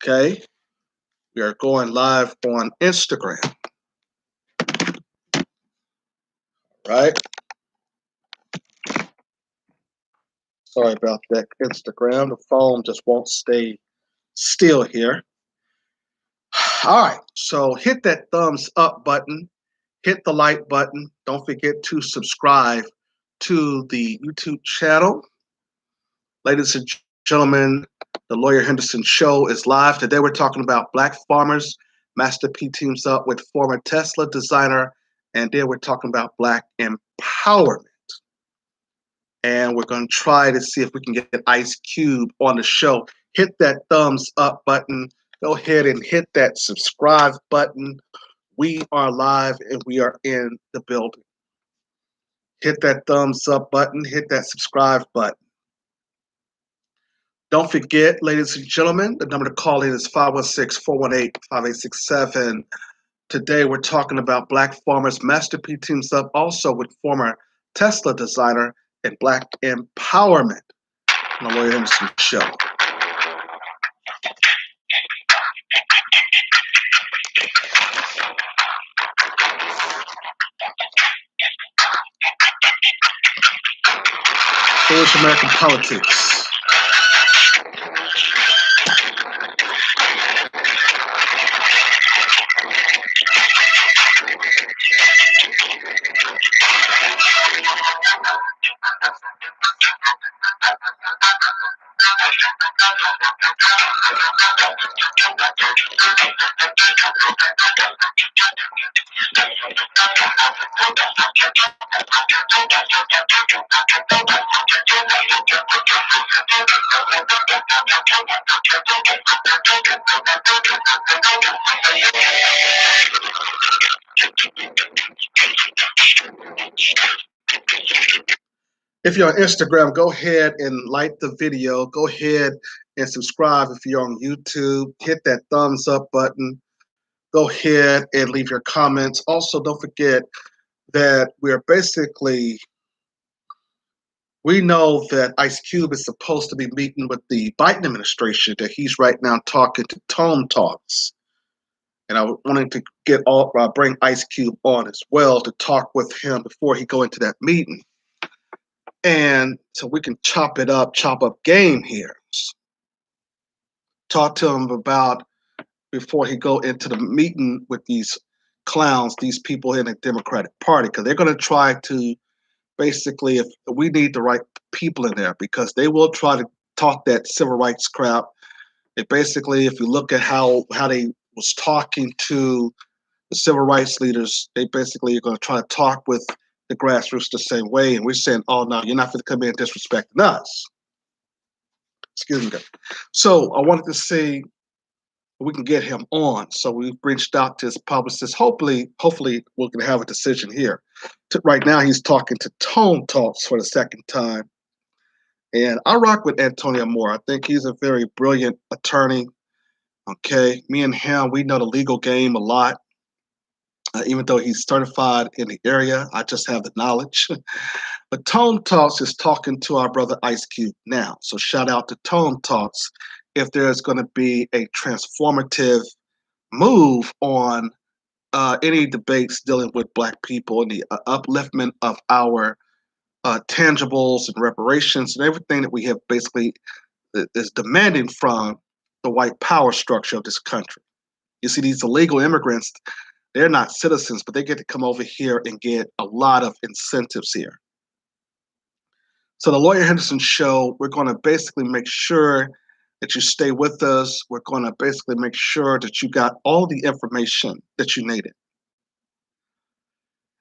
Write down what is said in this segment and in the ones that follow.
Okay, we are going live on Instagram, right? Sorry about that, Instagram. The phone just won't stay still here. All right, so hit that thumbs up button, hit the like button. Don't forget to subscribe to the YouTube channel. Ladies and gentlemen, the Lawyer Henderson Show is live. Today we're talking about Black farmers. Master P teams up with former Tesla designer, and then we're talking about Black empowerment. And we're going to try to see if we can get Ice Cube on the show. Hit that thumbs up button. Go ahead and hit that subscribe button. We are live and we are in the building. Hit that thumbs up button. Hit that subscribe button. Don't forget, ladies and gentlemen, the number to call in is 516-418-5867. Today we're talking about Black farmers. Master P teams up also with former Tesla designer and Black empowerment on the Lawyer Henderson Show. Foolish American politics. If you're on Instagram, go ahead and like the video. Go ahead and subscribe. If you're on YouTube, hit that thumbs up button. Go ahead and leave your comments. Also, don't forget that we know that Ice Cube is supposed to be meeting with the Biden administration, that he's right now talking to Tone Talks. And I wanted to bring Ice Cube on as well to talk with him before he go into that meeting. And so we can chop up game here. Talk to him about before he go into the meeting with these clowns, these people in the Democratic Party, because they're going to try to basically, if we need the right people in there, because they will try to talk that civil rights crap. It basically, if you look at how they was talking to the civil rights leaders, they basically are going to try to talk with the grassroots the same way, and we're saying, oh no, you're not going to come in disrespecting us. Excuse me. So I wanted to see if we can get him on. So we reached out to his publicist. Hopefully we can have a decision here. Right now he's talking to Tone Talks for the second time. And I rock with Antonio Moore. I think he's a very brilliant attorney. Okay, me and him, we know the legal game a lot. Even though he's certified in the area, I just have the knowledge. But Tone Talks is talking to our brother Ice Cube now. So shout out to Tone Talks if there's going to be a transformative move on any debates dealing with Black people and the upliftment of our tangibles and reparations and everything that we have basically is demanding from the white power structure of this country. You see, these illegal immigrants, they're not citizens, but they get to come over here and get a lot of incentives here. So the Lawyer Henderson Show, we're going to basically make sure that you stay with us. We're going to basically make sure that you got all the information that you needed.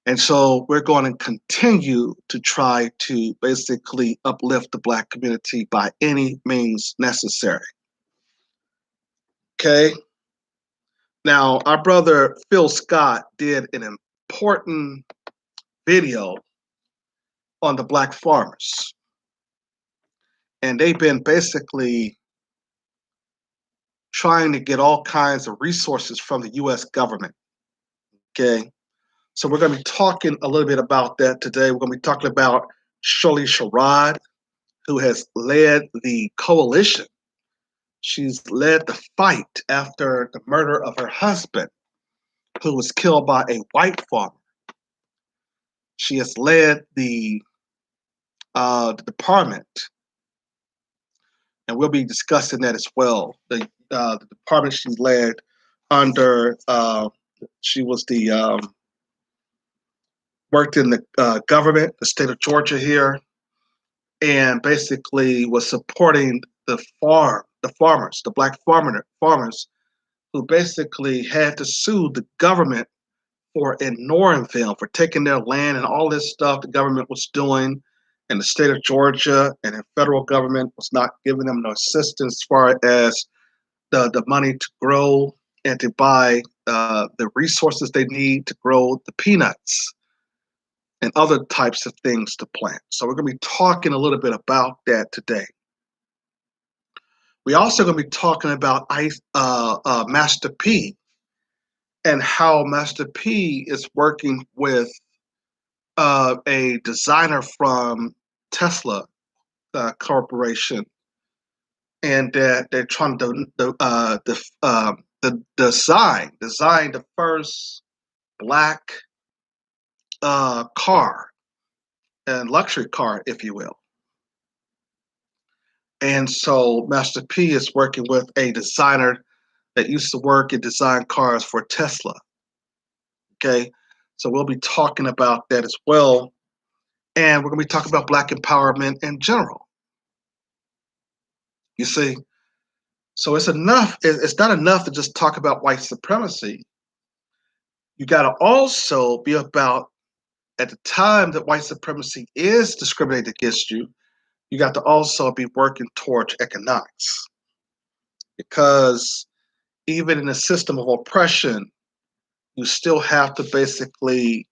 And so we're going to continue to try to basically uplift the Black community by any means necessary. Okay? Now, our brother Phil Scott did an important video on the Black farmers. And they've been basically trying to get all kinds of resources from the U.S. government. Okay? So we're going to be talking a little bit about that today. We're going to be talking about Shirley Sherrod, who has led the coalition She's led the fight after the murder of her husband, who was killed by a white farmer. She has led the department, and we'll be discussing that as well. The department she led under, she was the worked in the government, the state of Georgia here, and basically was supporting the farmers, the black farmers who basically had to sue the government for ignoring them, for taking their land and all this stuff the government was doing in the state of Georgia, and the federal government was not giving them no assistance as far as the money to grow and to buy the resources they need to grow the peanuts and other types of things to plant. So we're going to be talking a little bit about that today. We're also going to be talking about Master P and how Master P is working with a designer from Tesla Corporation, and that they're trying to design the first black car and luxury car, if you will. And so Master P is working with a designer that used to work and design cars for Tesla. Okay, so we'll be talking about that as well. And we're going to be talking about black empowerment in general. You see, so it's not enough to just talk about white supremacy. You got to also be about, at the time that white supremacy is discriminated against you, you got to also be working towards economics. Because even in a system of oppression, you still have to basically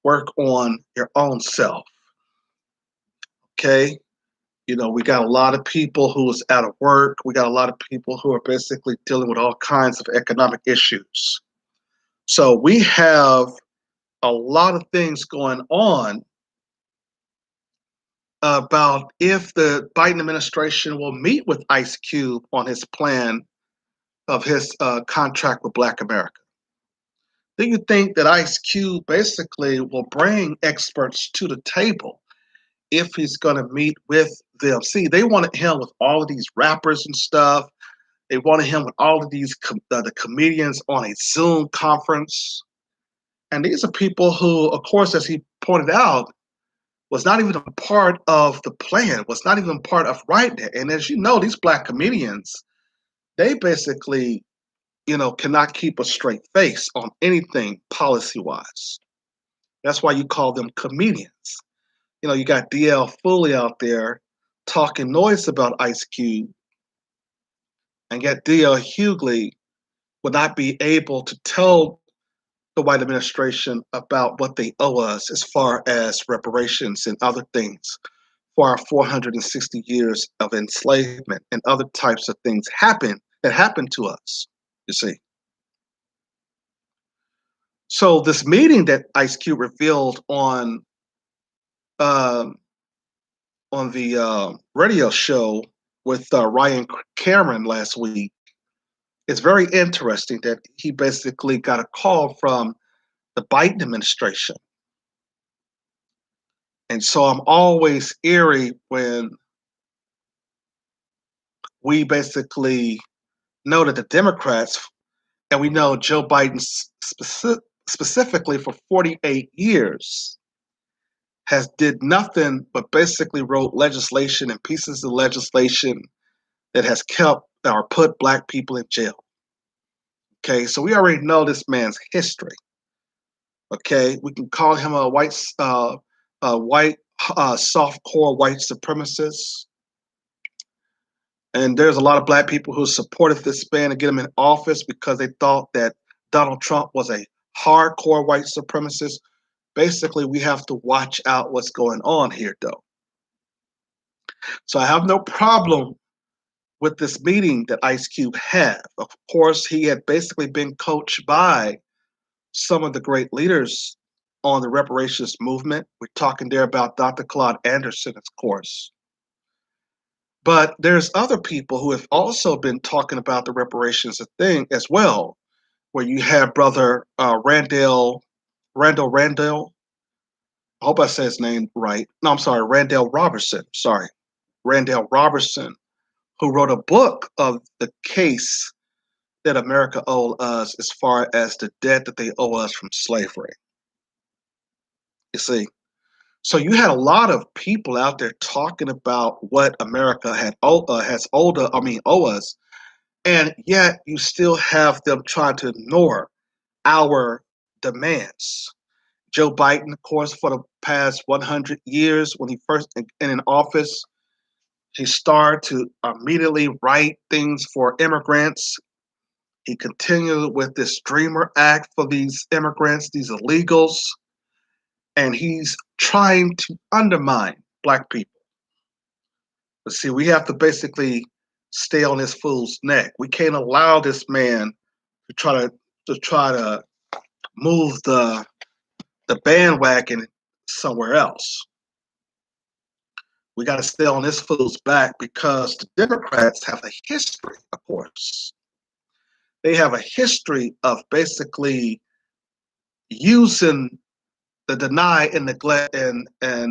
work on your own self. Okay? You know, we got a lot of people who is out of work. We got a lot of people who are basically dealing with all kinds of economic issues. So we have a lot of things going on about if the Biden administration will meet with Ice Cube on his plan of his contract with Black America. Do you think that Ice Cube basically will bring experts to the table if he's going to meet with them? See, they wanted him with all of these rappers and stuff. They wanted him with all of these the comedians on a Zoom conference. And these are people who, of course, as he pointed out, was not even a part of the plan, was not even part of writing it. And as you know, these black comedians, they basically, cannot keep a straight face on anything policy-wise. That's why you call them comedians. You got DL Foley out there talking noise about Ice Cube, and yet DL Hughley would not be able to tell the white administration about what they owe us as far as reparations and other things for our 460 years of enslavement and other types of things that happened to us, you see. So this meeting that Ice Cube revealed on the radio show with Ryan Cameron last week, it's very interesting that he basically got a call from the Biden administration. And so I'm always eerie when we basically know that the Democrats, and we know Joe Biden specifically for 48 years, has did nothing but basically wrote legislation and pieces of legislation that has kept or put black people in jail. Okay, so we already know this man's history. Okay, we can call him a white softcore white supremacist. And there's a lot of black people who supported this man to get him in office because they thought that Donald Trump was a hardcore white supremacist. Basically, we have to watch out what's going on here, though. So I have no problem with this meeting that Ice Cube had. Of course, he had basically been coached by some of the great leaders on the reparations movement. We're talking there about Dr. Claude Anderson, of course. But there's other people who have also been talking about the reparations thing as well, where you have brother Randall. I hope I said his name right. No, I'm sorry, Randall Robertson. Sorry, Randall Robertson, who wrote a book of the case that America owed us as far as the debt that they owe us from slavery. You see, so you had a lot of people out there talking about what America has owed owe us, and yet you still have them trying to ignore our demands. Joe Biden, of course, for the past 100 years, when he first in office, he started to immediately write things for immigrants. He continued with this Dreamer Act for these immigrants, these illegals, and he's trying to undermine Black people. But see, we have to basically stay on this fool's neck. We can't allow this man to try to move the bandwagon somewhere else. We got to stay on this fool's back because the Democrats have a history, of course. They have a history of basically using the deny and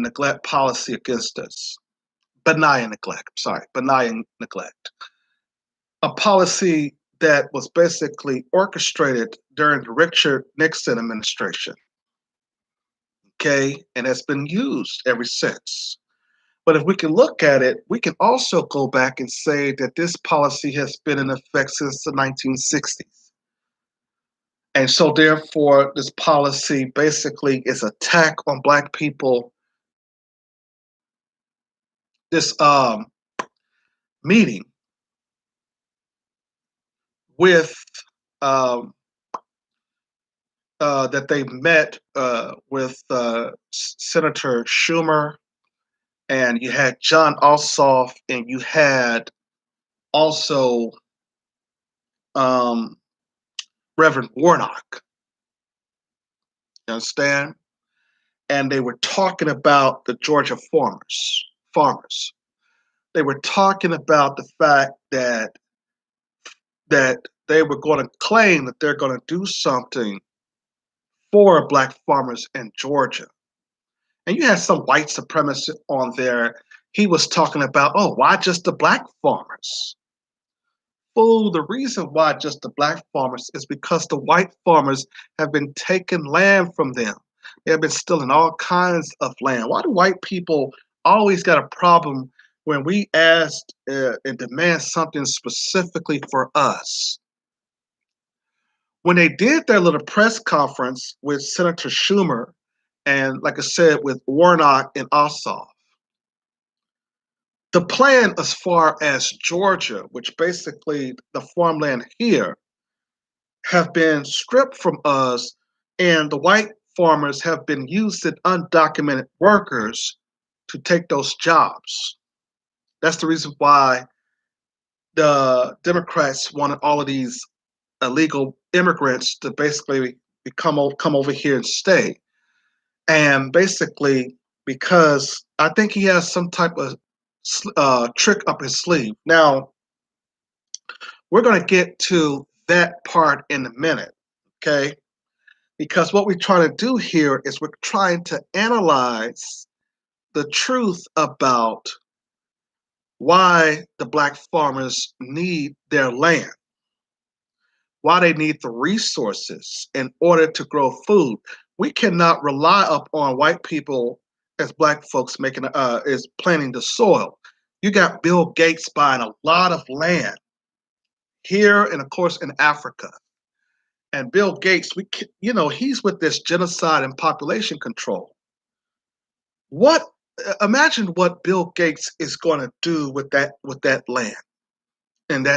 neglect policy against us. Benign neglect, sorry, benign neglect. A policy that was basically orchestrated during the Richard Nixon administration, okay, and has been used ever since. But if we can look at it, we can also go back and say that this policy has been in effect since the 1960s. And so therefore, this policy basically is an attack on Black people. This meeting with um, that they met with Senator Schumer, and you had John Ossoff, and you had also um, Reverend Warnock. You understand? And they were talking about the Georgia farmers. They were talking about the fact that they were going to claim that they're going to do something for Black farmers in Georgia. And you had some white supremacist on there. He was talking about, oh, why just the Black farmers? Fool, the reason why just the Black farmers is because the white farmers have been taking land from them. They have been stealing all kinds of land. Why do white people always got a problem when we ask and demand something specifically for us? When they did their little press conference with Senator Schumer and, like I said, with Warnock and Ossoff, the plan as far as Georgia, which basically the farmland here, have been stripped from us, and the white farmers have been using undocumented workers to take those jobs. That's the reason why the Democrats wanted all of these illegal immigrants to basically come over here and stay. And basically, because I think he has some type of trick up his sleeve. Now, we're going to get to that part in a minute, okay? Because what we're trying to do here is we're trying to analyze the truth about why the Black farmers need their land, why they need the resources in order to grow food. We cannot rely upon white people as Black folks is planting the soil. You got Bill Gates buying a lot of land here and of course in Africa. And Bill Gates, he's with this genocide and population control. Imagine what Bill Gates is going to do with that land, and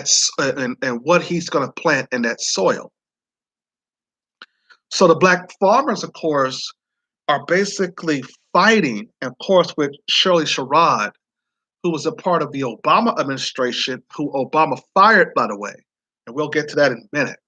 and what he's going to plant in that soil. So the Black farmers, of course, are basically fighting, of course, with Shirley Sherrod, who was a part of the Obama administration, who Obama fired, by the way. And we'll get to that in a minute.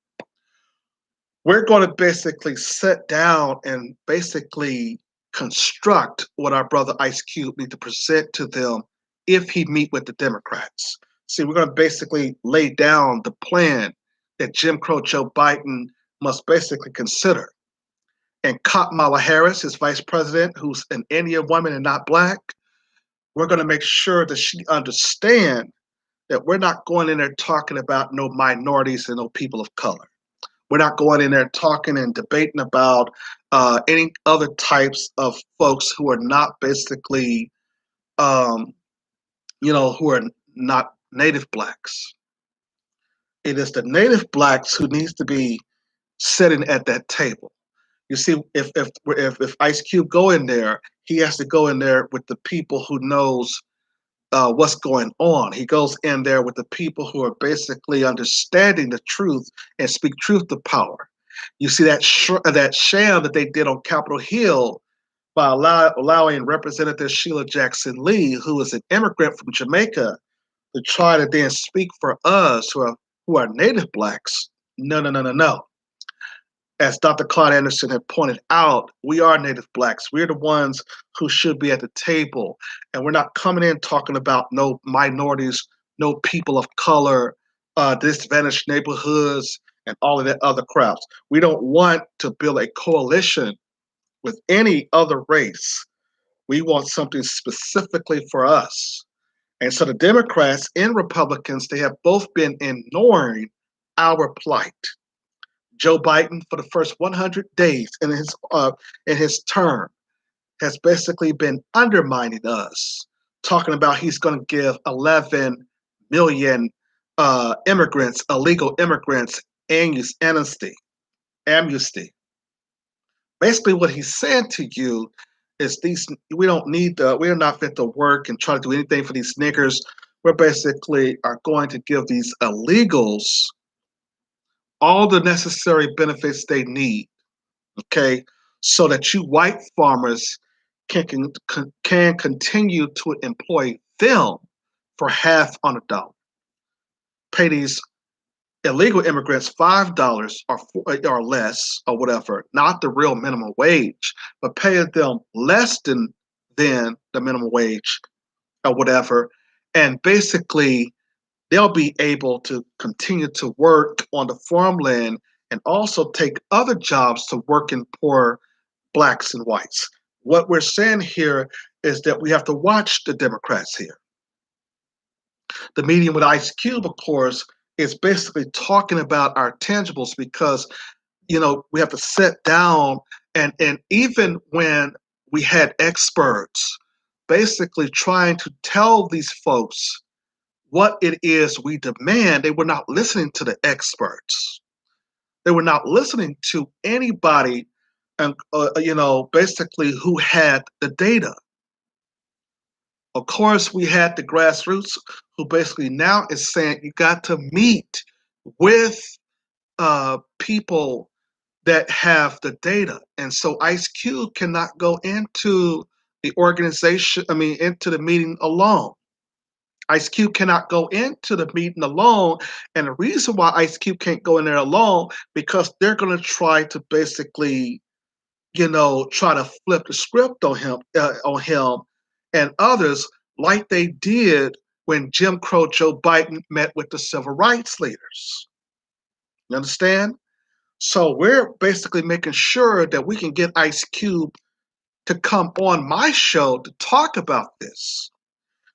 We're going to basically sit down and basically construct what our brother Ice Cube need to present to them if he meet with the Democrats. See, we're going to basically lay down the plan that Jim Crow Joe Biden must basically consider. And Kamala Harris, his vice president, who's an Indian woman and not black, we're going to make sure that she understands that we're not going in there talking about no minorities and no people of color. We're not going in there talking and debating about any other types of folks who are not basically, who are not native blacks. It is the native blacks who needs to be sitting at that table. You see, if Ice Cube go in there, he has to go in there with the people who knows what's going on. He goes in there with the people who are basically understanding the truth and speak truth to power. You see that that sham that they did on Capitol Hill by allowing Representative Sheila Jackson Lee, who is an immigrant from Jamaica, to try to then speak for us who are native blacks. No, no, no, no, no. As Dr. Claude Anderson had pointed out, we are native blacks. We're the ones who should be at the table. And we're not coming in talking about no minorities, no people of color, disadvantaged neighborhoods, and all of that other crap. We don't want to build a coalition with any other race. We want something specifically for us. And so the Democrats and Republicans, they have both been ignoring our plight. Joe Biden, for the first 100 days in his term, has basically been undermining us, talking about he's going to give 11 million immigrants, illegal immigrants, amnesty. Basically, what he's saying to you is we are not fit to work and try to do anything for these niggers. We basically are going to give these illegals all the necessary benefits they need, okay, so that you white farmers can continue to employ them for half on a dollar. Pay these illegal immigrants $5 or less or whatever, not the real minimum wage, but pay them less than the minimum wage or whatever, and basically they'll be able to continue to work on the farmland and also take other jobs to work in poor blacks and whites. What we're saying here is that we have to watch the Democrats here. The meeting with Ice Cube, of course, is basically talking about our tangibles because, we have to sit down and even when we had experts basically trying to tell these folks what it is we demand, they were not listening to the experts. They were not listening to anybody, and basically who had the data. Of course, we had the grassroots who basically now is saying you got to meet with people that have the data. And so Ice Cube cannot go into the into the meeting alone. Ice Cube cannot go into the meeting alone. And the reason why Ice Cube can't go in there alone, because they're going to try to basically, try to flip the script on him and others like they did when Jim Crow Joe Biden met with the civil rights leaders. You understand? So we're basically making sure that we can get Ice Cube to come on my show to talk about this.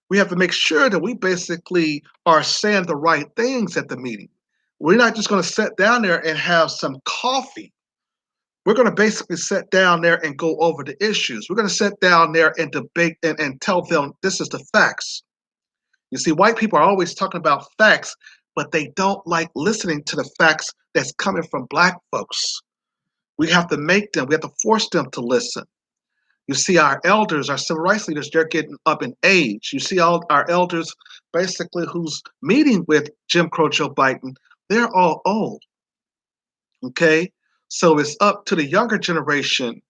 We have to make sure that we basically are saying the right things at the meeting. We're not just going to sit down there and have some coffee. We're going to basically sit down there and go over the issues. We're going to sit down there and debate and tell them this is the facts. You see, white people are always talking about facts, but they don't like listening to the facts that's coming from black folks. We have to force them to listen. You see our elders, our civil rights leaders, they're getting up in age. You see all our elders basically who's meeting with Jim Crow Joe Biden, they're all old, okay? So it's up to the younger generation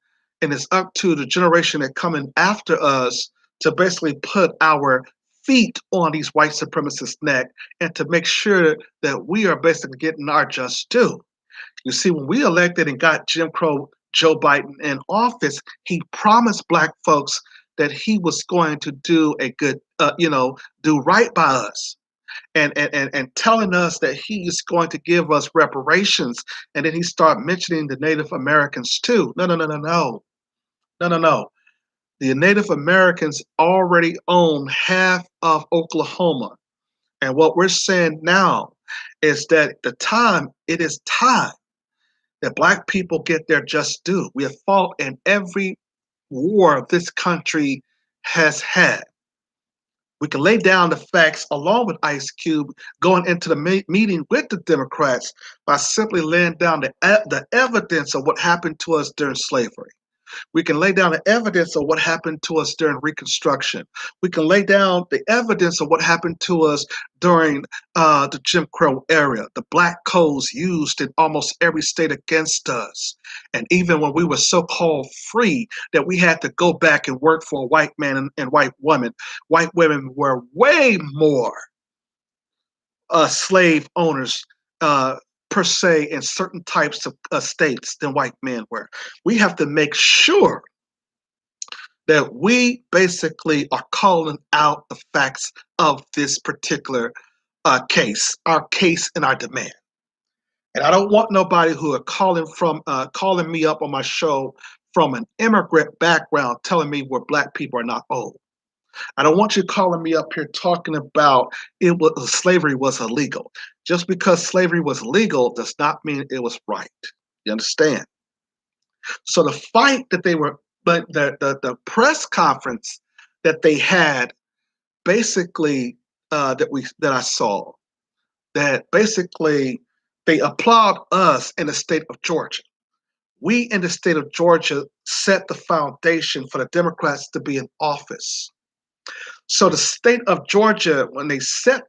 and it's up to the generation that coming after us to basically put our feet on these white supremacists' neck and to make sure that we are basically getting our just due. You see, when we elected and got Jim Crow Joe Biden in office, he promised black folks that he was going to do a good, do right by us, and telling us that he is going to give us reparations, and then he started mentioning the Native Americans too. No, no, no, no, no, no, no, no. The Native Americans already own half of Oklahoma. And what we're saying now is that it is time that Black people get their just due. We have fought in every war this country has had. We can lay down the facts along with Ice Cube going into the meeting with the Democrats by simply laying down the evidence of what happened to us during slavery. We can lay down the evidence of what happened to us during Reconstruction. We can lay down the evidence of what happened to us during the Jim Crow era, the black codes used in almost every state against us. And even when we were so-called free, that we had to go back and work for a white man and white woman. White women were way more slave owners per se in certain types of states than white men were. We have to make sure that we basically are calling out the facts of this particular case, our case and our demand. And I don't want nobody who are calling me up on my show from an immigrant background telling me where Black people are not old. I don't want you calling me up here talking about slavery was illegal. Just because slavery was legal does not mean it was right. You understand? So the fight that they were, but the press conference that they had, basically that I saw, that basically they applaud us in the state of Georgia. We in the state of Georgia set the foundation for the Democrats to be in office. So the state of Georgia, when they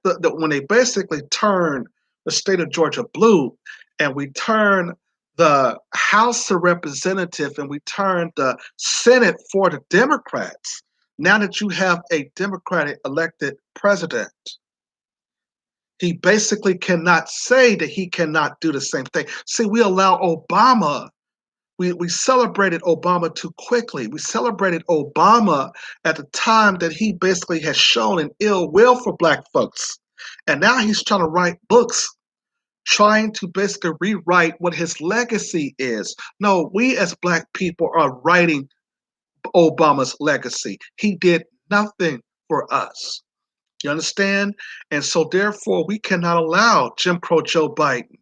when they basically turned the state of Georgia blue, and we turned the House of Representatives and we turned the Senate for the Democrats, now that you have a Democratic elected president, he basically cannot say that he cannot do the same thing. See, we allow Obama. We celebrated Obama too quickly. We celebrated Obama at the time that he basically has shown an ill will for Black folks. And now he's trying to write books, trying to basically rewrite what his legacy is. No, we as Black people are writing Obama's legacy. He did nothing for us. You understand? And so therefore we cannot allow Jim Crow Joe Biden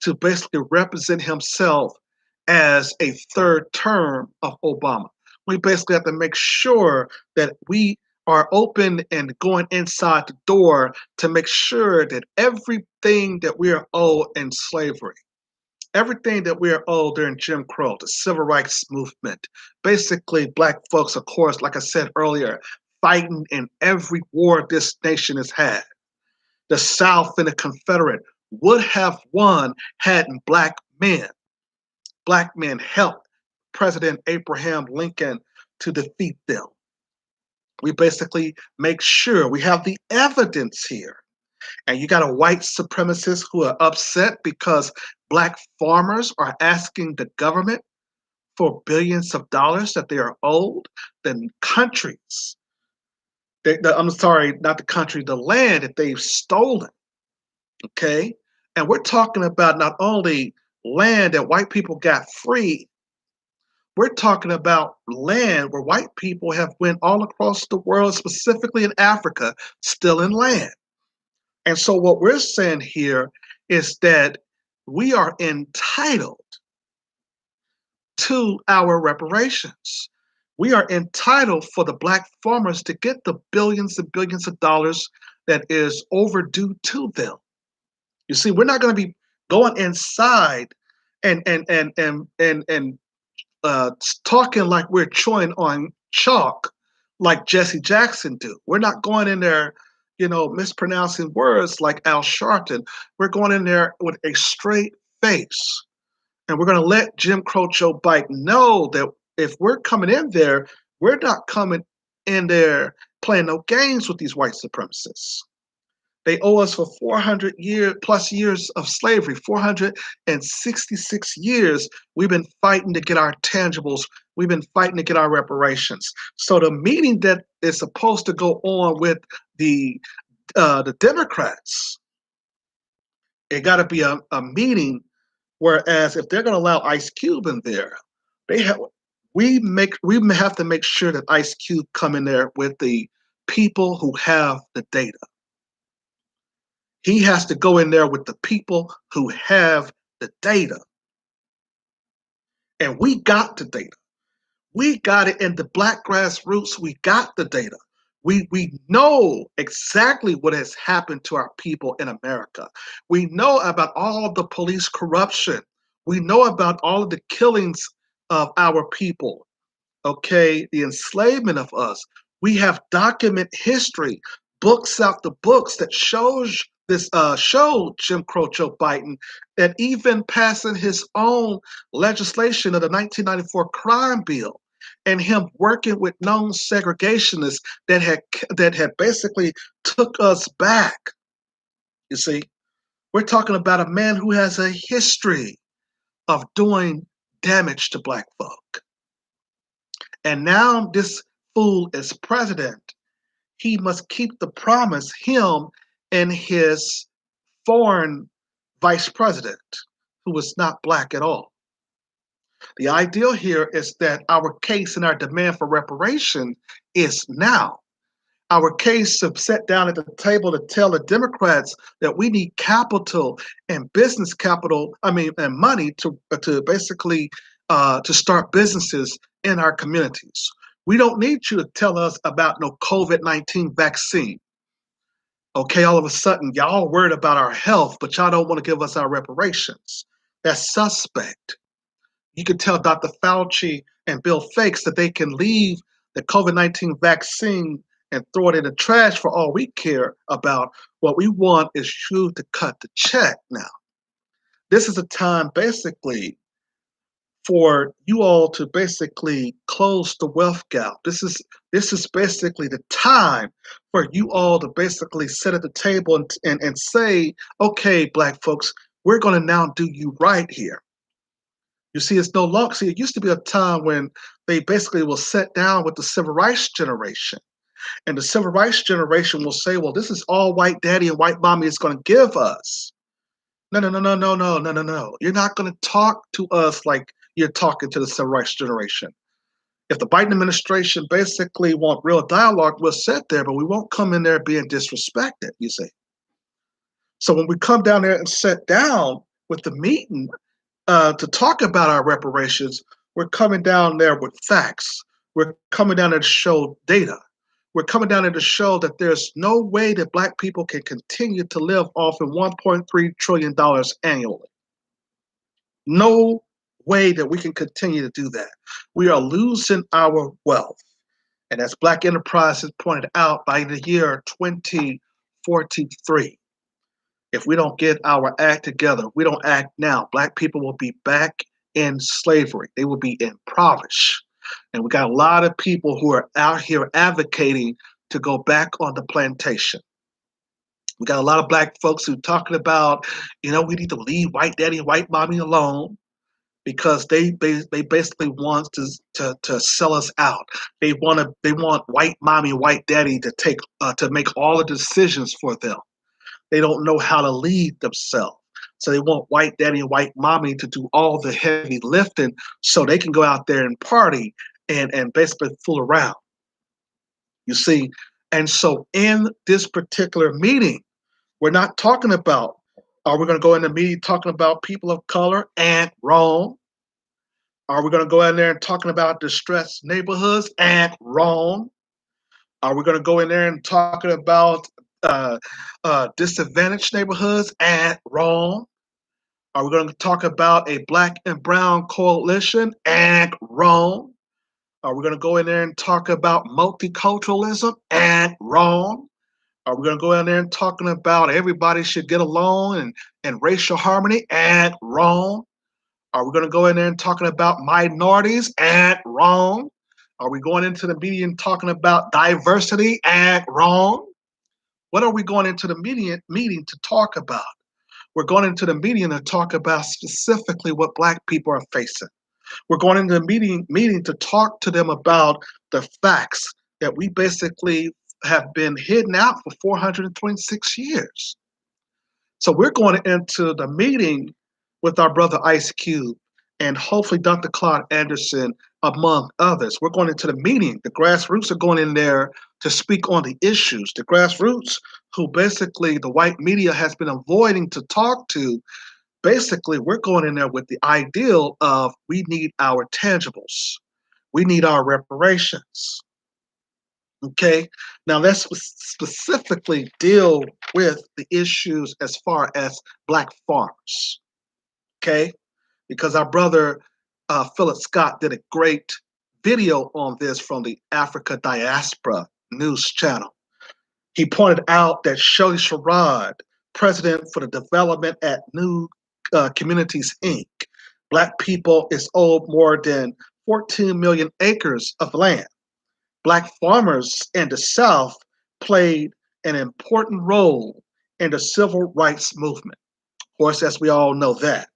to basically represent himself as a third term of Obama. We basically have to make sure that we are open and going inside the door to make sure that everything that we are owed in slavery, everything that we are owed during Jim Crow, the Civil Rights Movement, basically Black folks, of course, like I said earlier, fighting in every war this nation has had. The South and the Confederate would have won hadn't Black men helped President Abraham Lincoln to defeat them. We basically make sure we have the evidence here. And you got a white supremacist who are upset because Black farmers are asking the government for billions of dollars that they are owed. Then countries, I'm sorry, not the country, the land that they've stolen. Okay? And we're talking about not only land that white people got free, we're talking about land where white people have went all across the world, specifically in Africa, still in land. And so what we're saying here is that we are entitled to our reparations. We are entitled for the Black farmers to get the billions and billions of dollars that is overdue to them. You see, we're not going to be going inside and talking like we're chewing on chalk like Jesse Jackson do. We're not going in there, mispronouncing words like Al Sharpton. We're going in there with a straight face. And we're going to let Jim Crow Joe Biden know that if we're coming in there, we're not coming in there playing no games with these white supremacists. They owe us for 400 plus years of slavery, 466 years. We've been fighting to get our tangibles. We've been fighting to get our reparations. So the meeting that is supposed to go on with the Democrats, it got to be a meeting. Whereas if they're going to allow Ice Cube in there, they have we have to make sure that Ice Cube come in there with the people who have the data. He has to go in there with the people who have the data. And we got the data. We got it in the Black grassroots. We got the data. We know exactly what has happened to our people in America. We know about all the police corruption. We know about all of the killings of our people, okay, the enslavement of us. We have document history, books after books that shows this showed Jim Crow Joe Biden that even passing his own legislation of the 1994 crime bill and him working with known segregationists that had basically took us back. You see, we're talking about a man who has a history of doing damage to black folk. And now this fool is president. He must keep the promise, him and his foreign vice president, who is not black at all. The ideal here is that our case and our demand for reparation is now. Our case to sit down at the table to tell the Democrats that we need capital and business capital, and money to basically to start businesses in our communities. We don't need you to tell us about no COVID-19 vaccine. Okay, all of a sudden, y'all worried about our health, but y'all don't want to give us our reparations. That's suspect. You can tell Dr. Fauci and Bill Fakes that they can leave the COVID-19 vaccine and throw it in the trash for all we care about. What we want is you to cut the check now. This is a time basically for you all to basically close the wealth gap. This is basically the time for you all to basically sit at the table and say, okay, black folks, we're going to now do you right here. You see, it's no longer, it used to be a time when they basically will sit down with the civil rights generation. And the civil rights generation will say, well, this is all white daddy and white mommy is going to give us. No. You're not going to talk to us like you're talking to the civil rights generation. If the Biden administration basically want real dialogue, we'll sit there, but we won't come in there being disrespected, you see. So when we come down there and sit down with the meeting to talk about our reparations, we're coming down there with facts. We're coming down there to show data. We're coming down there to show that there's no way that black people can continue to live off of $1.3 trillion annually. No way that we can continue to do that. We are losing our wealth. And as Black Enterprise has pointed out, by the year 2043, if we don't get our act together, we don't act now, black people will be back in slavery. They will be impoverished. And we got a lot of people who are out here advocating to go back on the plantation. We got a lot of black folks who are talking about, we need to leave white daddy and white mommy alone because they basically want to sell us out. They want white mommy and white daddy to make all the decisions for them. They don't know how to lead themselves. So they want white daddy and white mommy to do all the heavy lifting so they can go out there and party and basically fool around. You see, and so in this particular meeting, we're not talking about, are we going to go in the meeting talking about people of color and wrong? Are we going to go in there and talking about distressed neighborhoods and wrong? Are we going to go in there and talking about disadvantaged neighborhoods and wrong? Are we going to talk about a black and brown coalition and wrong? Are we going to go in there and talk about multiculturalism and wrong? Are we going to go in there and talking about everybody should get along and racial harmony and wrong? Are we going to go in there and talking about minorities and wrong? Are we going into the meeting talking about diversity and wrong? What are we going into the meeting to talk about? We're going into the meeting to talk about specifically what Black people are facing. We're going into the meeting to talk to them about the facts that we basically have been hidden out for 426 years. So we're going into the meeting with our brother Ice Cube and hopefully Dr. Claude Anderson, among others. We're going into the meeting. The grassroots are going in there to speak on the issues. The grassroots, who basically the white media has been avoiding to talk to, basically we're going in there with the ideal of we need our tangibles. We need our reparations. Okay, now let's specifically deal with the issues as far as Black farmers. Okay, because our brother Philip Scott did a great video on this from the Africa Diaspora News Channel. He pointed out that Shirley Sherrod, president for the development at New Communities Inc., Black people is owed more than 14 million acres of land. Black farmers in the South played an important role in the civil rights movement. Of course, as we all know that.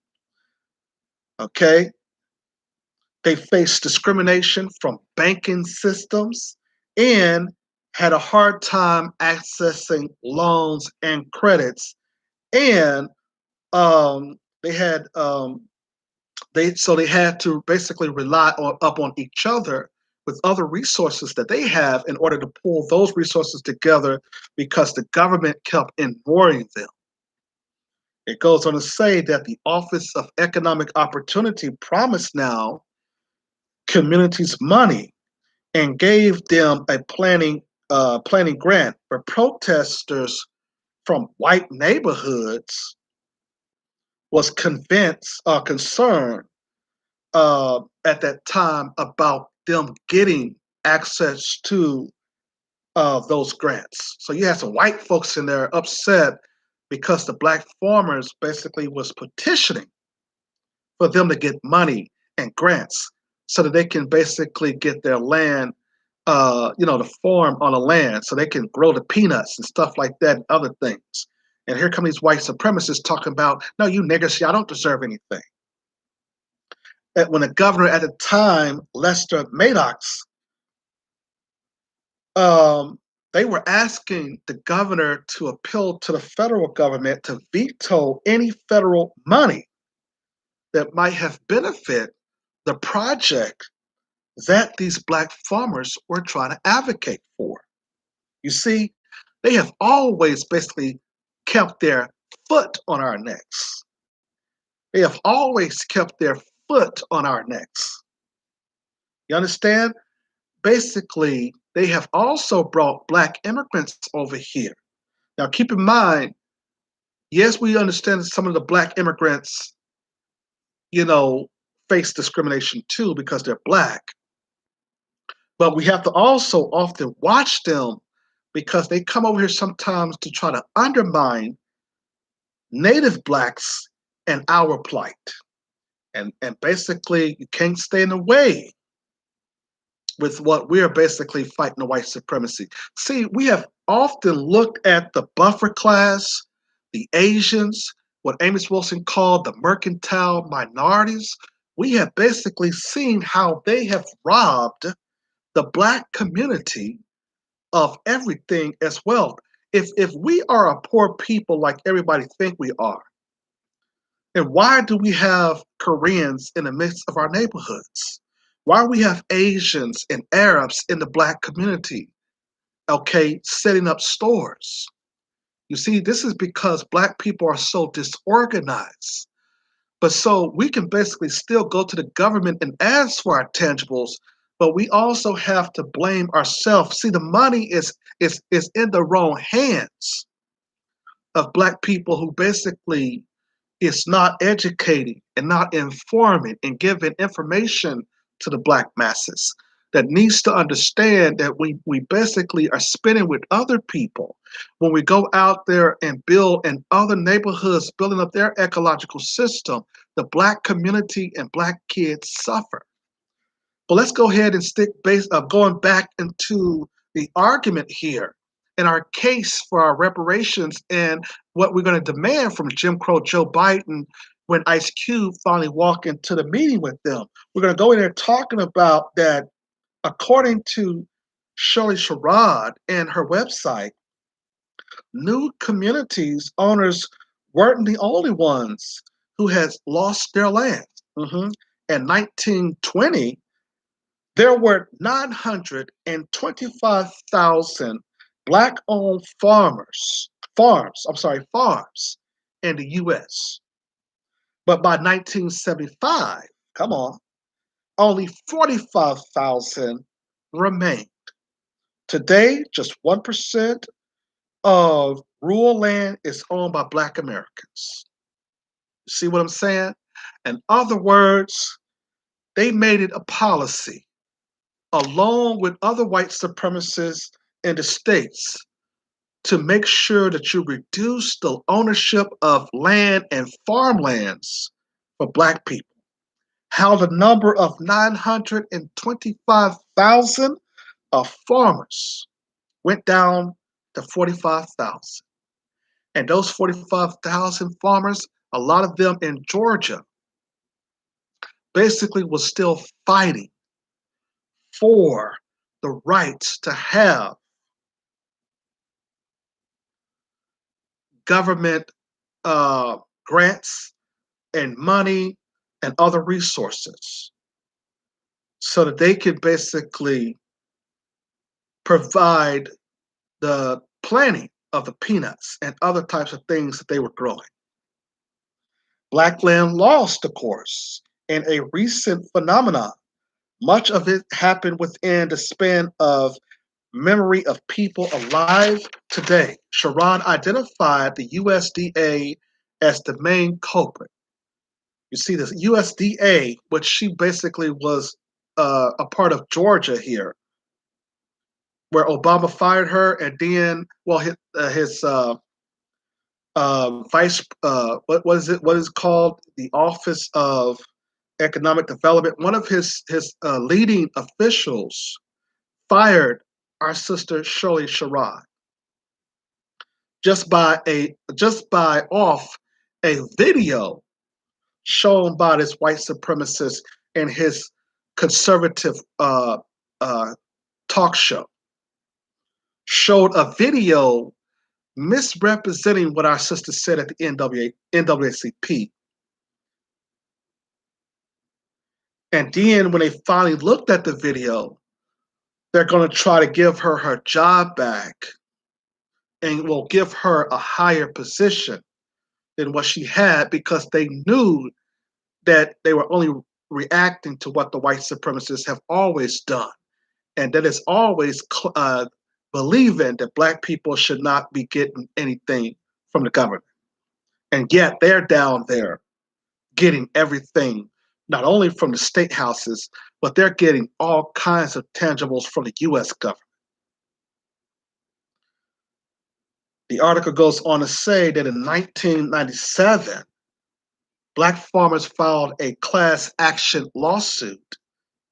Okay? They faced discrimination from banking systems and had a hard time accessing loans and credits. And they had they had to basically rely upon each other with other resources that they have in order to pull those resources together because the government kept ignoring them. It goes on to say that the Office of Economic Opportunity promised now communities money and gave them a planning grant, but protesters from white neighborhoods was concerned at that time about them getting access to those grants. So you had some white folks in there upset because the Black farmers basically was petitioning for them to get money and grants so that they can basically get their land, to farm on the land so they can grow the peanuts and stuff like that and other things. And here come these white supremacists talking about, no, you niggers, y'all don't deserve anything. And when the governor at the time, Lester Maddox, they were asking the governor to appeal to the federal government to veto any federal money that might have benefit the project that these Black farmers were trying to advocate for. You see, they have always basically kept their foot on our necks. They have always kept their foot on our necks. You understand? Basically, they have also brought Black immigrants over here. Now, keep in mind, yes, we understand that some of the Black immigrants, face discrimination too because they're Black. But we have to also often watch them because they come over here sometimes to try to undermine Native Blacks and our plight. And basically, you can't stay in the way with what we're basically fighting the white supremacy. See, we have often looked at the buffer class, the Asians, what Amos Wilson called the mercantile minorities. We have basically seen how they have robbed the Black community of everything as well. If we are a poor people like everybody think we are, then why do we have Koreans in the midst of our neighborhoods? Why do we have Asians and Arabs in the Black community, setting up stores? You see, this is because Black people are so disorganized. But so we can basically still go to the government and ask for our tangibles, but we also have to blame ourselves. See, the money is in the wrong hands of Black people who basically is not educating and not informing and giving information to the Black masses that needs to understand that we basically are spending with other people when we go out there and build in other neighborhoods, building up their ecological system. The Black community and Black kids suffer. But let's go ahead and stick going back into the argument here. in our case for our reparations and what we're going to demand from Jim Crow Joe Biden when Ice Cube finally walk into the meeting with them. We're going to go in there talking about that, according to Shirley Sherrod and her website, new communities owners weren't the only ones who had lost their land. In 1920, there were 925,000 black-owned farms in the U.S. But by 1975, come on, only 45,000 remained. Today, just 1% of rural land is owned by Black Americans. See what I'm saying? In other words, they made it a policy, along with other white supremacists in the states, to make sure that you reduce the ownership of land and farmlands for Black people. How the number of 925,000 of farmers went down to 45,000. And those 45,000 farmers, a lot of them in Georgia, basically was still fighting for the rights to have government grants and money and other resources so that they could basically provide the planting of the peanuts and other types of things that they were growing. Black land lost, of course, in a recent phenomenon. Much of it happened within the span of memory of people alive today. Sherrod identified the USDA as the main culprit. You see, this USDA, which she basically was a part of Georgia here, where Obama fired her, and then, well, his vice, what is it? What is it called? The Office of Economic Development. One of his leading officials fired our sister Shirley Sherrod just by off a video shown by this white supremacist in his conservative talk show. Showed a video misrepresenting what our sister said at the NAACP. And then when they finally looked at the video, they're going to try to give her her job back and will give her a higher position than what she had, because they knew that they were only reacting to what the white supremacists have always done. And that is always believing that Black people should not be getting anything from the government. And yet they're down there getting everything, not only from the state houses, but they're getting all kinds of tangibles from the U.S. government. The article goes on to say that in 1997, Black farmers filed a class action lawsuit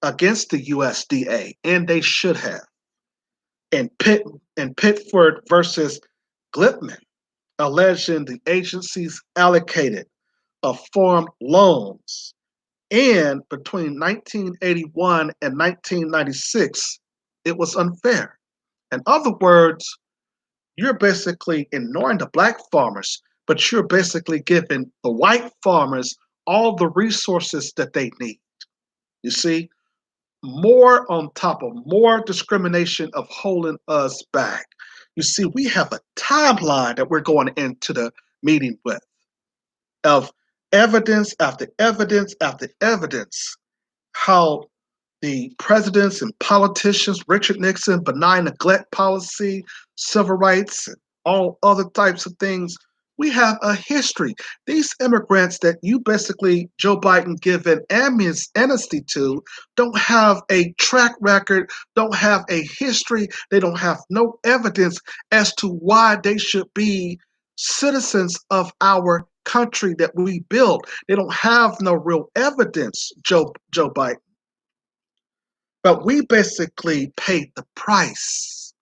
against the USDA, and they should have. In Pigford versus Glickman, alleging the agency's allocated of farm loans, and between 1981 and 1996, it was unfair. In other words, you're basically ignoring the Black farmers, but you're basically giving the white farmers all the resources that they need. You see, more on top of more discrimination of holding us back. You see, we have a timeline that we're going into the meeting with of evidence after evidence after evidence, how the presidents and politicians, Richard Nixon, benign neglect policy, civil rights, and all other types of things, we have a history. These immigrants that you basically, Joe Biden, give an amnesty to, don't have a track record, don't have a history, they don't have no evidence as to why they should be citizens of our country that we built. They don't have no real evidence, Joe Biden. But we basically paid the price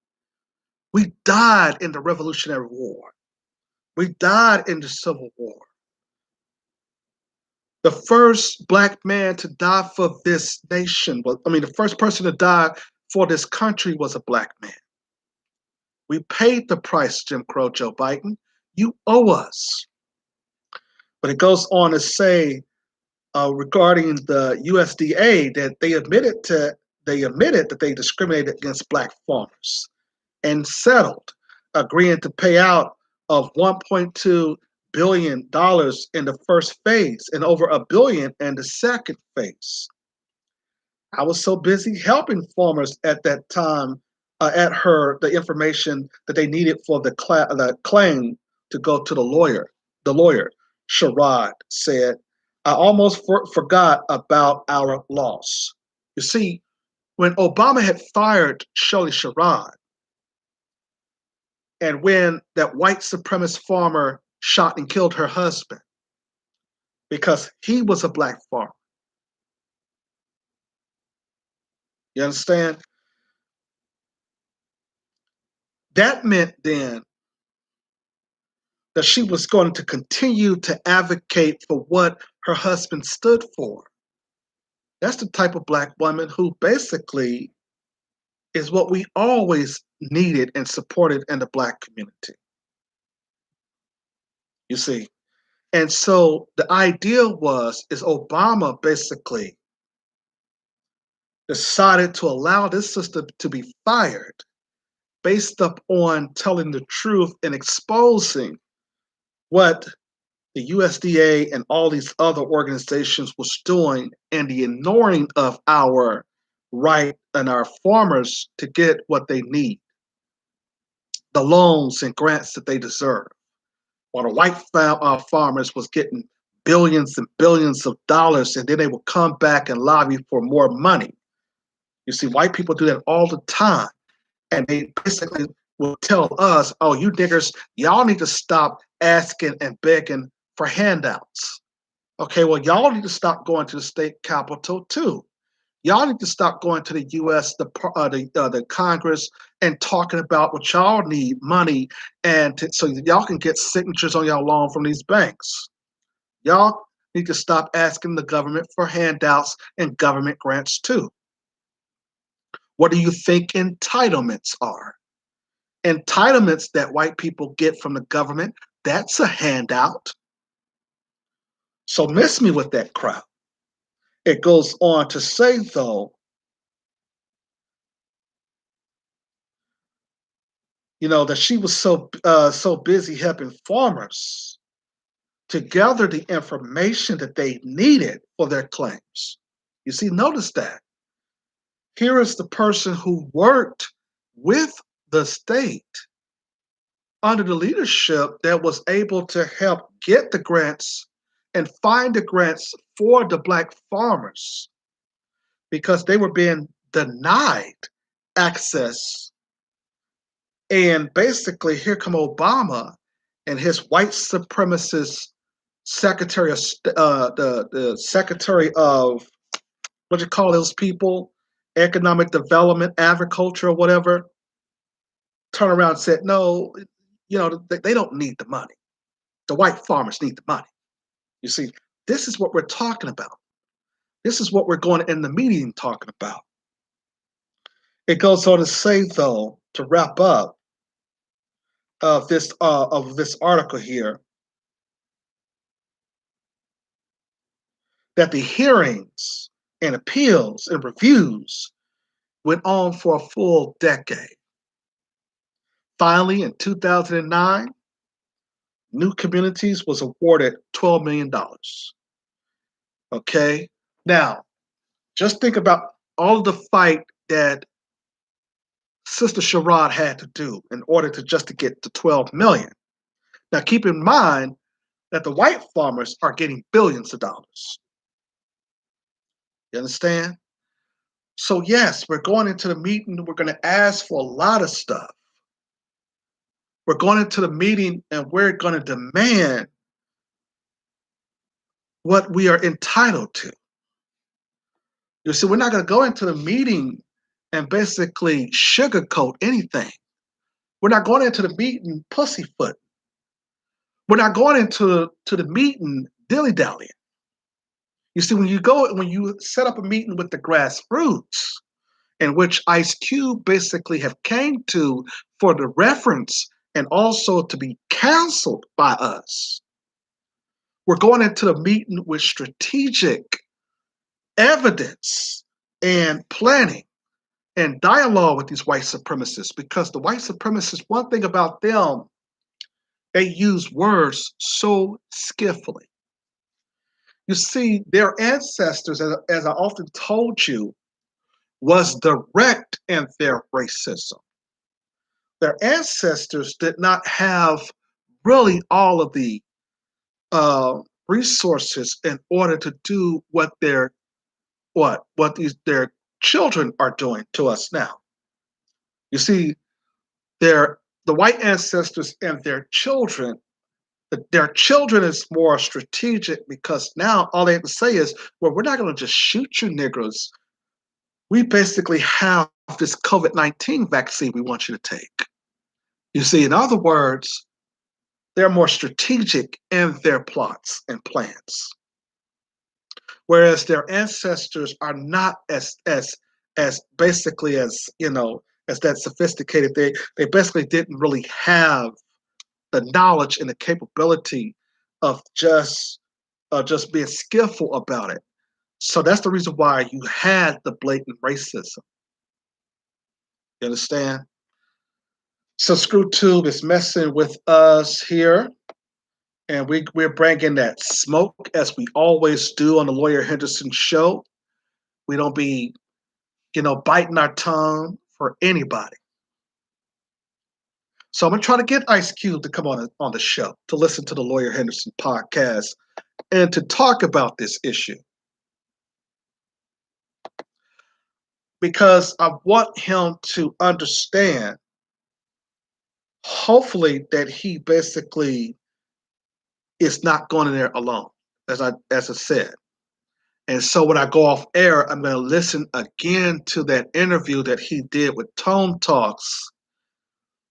We died in the Revolutionary War. We died in the Civil War. The first black man to die for this nation the first person to die for this country was a black man. We paid the price, Jim Crow, Joe Biden. You owe us. But it goes on to say regarding the USDA that they admitted that they discriminated against black farmers and settled, agreeing to pay out of $1.2 billion in the first phase and over $1 billion in the second phase. I was so busy helping farmers at that time, the information that they needed for the claim to go to the lawyer. The lawyer, Sherrod, said, I almost forgot about our loss. You see, when Obama had fired Shirley Sherrod, and when that white supremacist farmer shot and killed her husband because he was a black farmer. You understand? That meant then that she was going to continue to advocate for what her husband stood for. That's the type of black woman who basically is what we always needed and supported in the black community. You see? And so the idea is Obama basically decided to allow this sister to be fired based upon telling the truth and exposing what the USDA and all these other organizations was doing and the ignoring of our right and our farmers to get what they need, the loans and grants that they deserve. While the white farmers was getting billions and billions of dollars, and then they would come back and lobby for more money. You see, white people do that all the time. And they basically will tell us, oh, you niggers, y'all need to stop asking and begging for handouts. Okay, well, y'all need to stop going to the state capitol too. Y'all need to stop going to the U.S., the Congress, and talking about what y'all need money, so y'all can get signatures on y'all loan from these banks. Y'all need to stop asking the government for handouts and government grants too. What do you think entitlements are? Entitlements that white people get from the government, that's a handout. So miss me with that crap. It goes on to say, though, that she was so busy helping farmers to gather the information that they needed for their claims. You see, notice that. Here is the person who worked with the state under the leadership that was able to help get the grants and find the grants for the black farmers because they were being denied access. And basically, here come Obama and his white supremacist secretary of the secretary of what do you call those people, economic development, agriculture, or whatever. Turn around and said, no, they don't need the money. The white farmers need the money. You see, this is what we're talking about. This is what we're going in the meeting talking about. It goes on to say, though, to wrap up of this article here, that the hearings and appeals and reviews went on for a full decade. Finally, in 2009, New Communities was awarded $12 million. Okay, now just think about all of the fight that Sister Sherrod had to do in order to get to 12 million. Now keep in mind that the white farmers are getting billions of dollars. You understand? So yes, we're going into the meeting, we're going to ask for a lot of stuff. We're going into the meeting and we're going to demand what we are entitled to. You see, we're not going to go into the meeting and basically sugarcoat anything. We're not going into the meeting pussyfoot. We're not going into the meeting dilly-dallying. You see, when you set up a meeting with the grassroots, in which Ice Cube basically have came to for the reference and also to be counseled by us, we're going into the meeting with strategic evidence and planning and dialogue with these white supremacists, because the white supremacists, one thing about them, they use words so skillfully. You see, their ancestors, as I often told you, was direct in their racism. Their ancestors did not have really all of the resources in order to do what their children are doing to us now. You see, the white ancestors and their children is more strategic, because now all they have to say is, well, we're not going to just shoot you niggers. We basically have this COVID-19 vaccine we want you to take. You see, in other words, they're more strategic in their plots and plans. Whereas their ancestors are not as basically as, as that sophisticated. They basically didn't really have the knowledge and the capability of just being skillful about it. So that's the reason why you had the blatant racism. You understand? So ScrewTube is messing with us here, and we're bringing that smoke, as we always do on the Lawyer Henderson show. We don't be, biting our tongue for anybody. So I'm gonna try to get Ice Cube to come on the show to listen to the Lawyer Henderson podcast and to talk about this issue, because I want him to understand, hopefully, that he basically is not going in there alone, as I said. And so when I go off air, I'm going to listen again to that interview that he did with Tone Talks,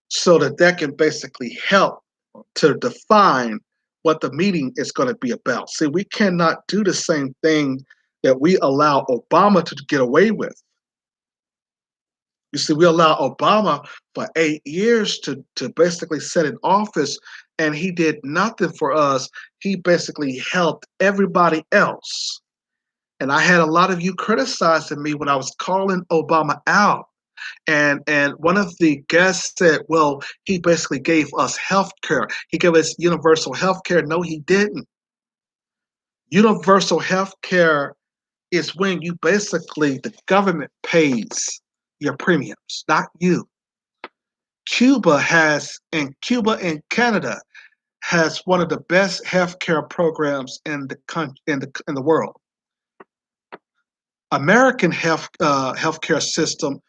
so that can basically help to define what the meeting is going to be about. See, we cannot do the same thing that we allow Obama to get away with. You see, we allowed Obama for 8 years to basically sit in office, and he did nothing for us. He basically helped everybody else. And I had a lot of you criticizing me when I was calling Obama out. And one of the guests said, well, he basically gave us health care. He gave us universal health care. No, he didn't. Universal health care is when you basically, the government pays your premiums, not you. Cuba and Canada has one of the best healthcare programs in the world. American healthcare system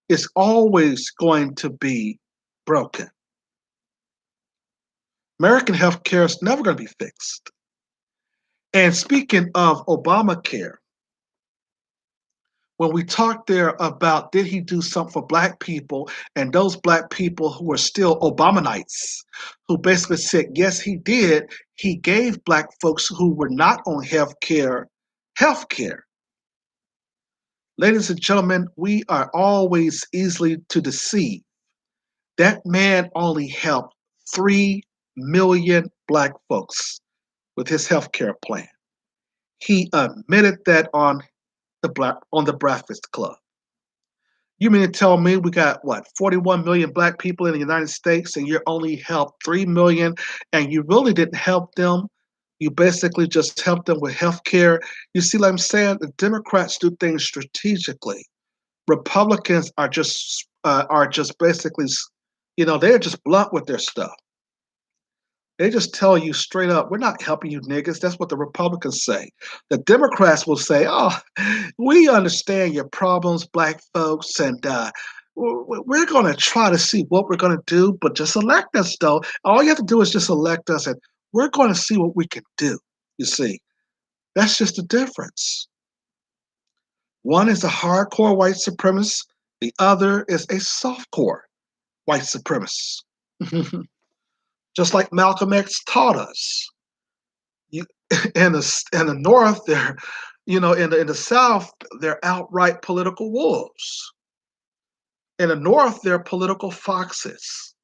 is always going to be broken. American healthcare is never going to be fixed. And speaking of Obamacare, when we talked there about, did he do something for black people, and those black people who are still Obamanites, who basically said, yes, he did. He gave black folks who were not on healthcare. Ladies and gentlemen, we are always easily to deceive. That man only helped 3 million black folks with his healthcare plan. He admitted that on the Breakfast Club. You mean to tell me we got 41 million black people in the United States, and you only helped 3 million, and you really didn't help them? You basically just helped them with health care. You see what I'm saying? The Democrats do things strategically. Republicans are just basically, they're just blunt with their stuff. They just tell you straight up, we're not helping you niggas. That's what the Republicans say. The Democrats will say, oh, we understand your problems, black folks, and we're going to try to see what we're going to do, but just elect us, though. All you have to do is just elect us, and we're going to see what we can do. You see, that's just the difference. One is a hardcore white supremacist. The other is a softcore white supremacists. Just like Malcolm X taught us. You, in the North, they're, in the South, they're outright political wolves. In the North, they're political foxes.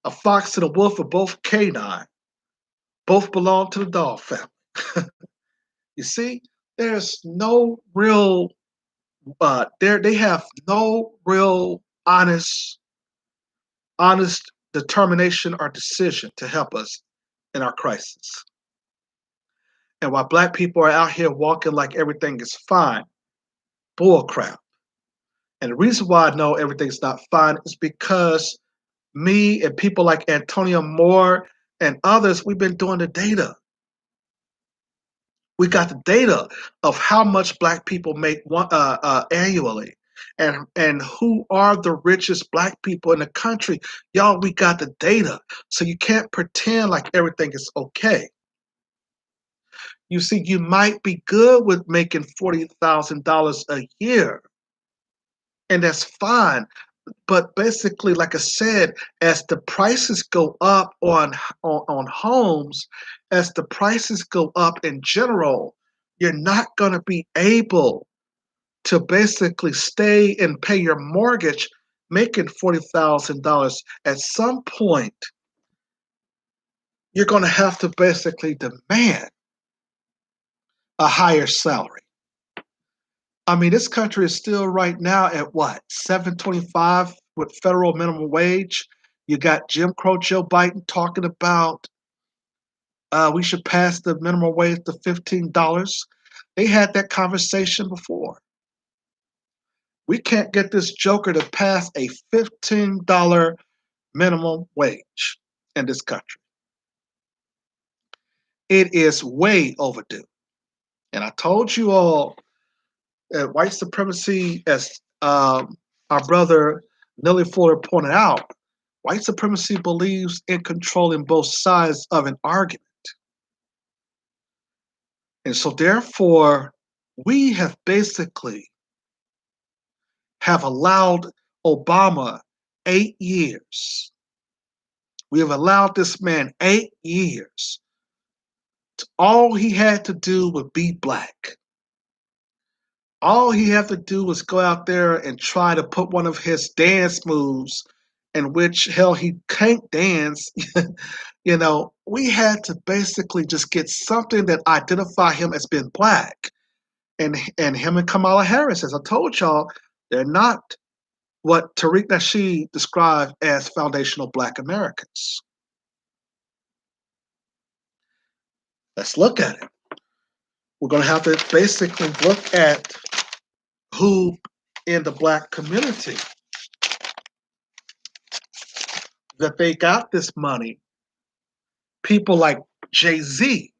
A fox and a wolf are both canine. Both belong to the dog family. You see, there's no real, they have no real honest determination or decision to help us in our crisis. And while black people are out here walking like everything is fine, bull crap. And the reason why I know everything's not fine is because me and people like Antonio Moore and others, we've been doing the data. We got the data of how much black people make annually, and who are the richest black people in the country. Y'all, we got the data, so you can't pretend like everything is okay. You see, you might be good with making $40,000 a year, and that's fine. But basically, like I said, as the prices go up on homes, as the prices go up in general, you're not going to be able to basically stay and pay your mortgage making $40,000. At some point, you're going to have to basically demand a higher salary. I mean, this country is still right now at what, 725 with federal minimum wage. You got Jim Crow Joe Biden talking about we should pass the minimum wage to $15. They had that conversation before. We can't get this joker to pass a $15 minimum wage in this country. It is way overdue. And I told you all that white supremacy, as our brother Nelly Fuller pointed out, white supremacy believes in controlling both sides of an argument. And so therefore, we have basically have allowed Obama 8 years. We have allowed this man 8 years. All he had to do was be black. All he had to do was go out there and try to put one of his dance moves in which, hell, he can't dance. We had to basically just get something that identify him as being black. And him and Kamala Harris, as I told y'all, they're not what Tariq Nasheed described as foundational black Americans. Let's look at it. We're going to have to basically look at who in the black community that they got this money. People like Jay-Z,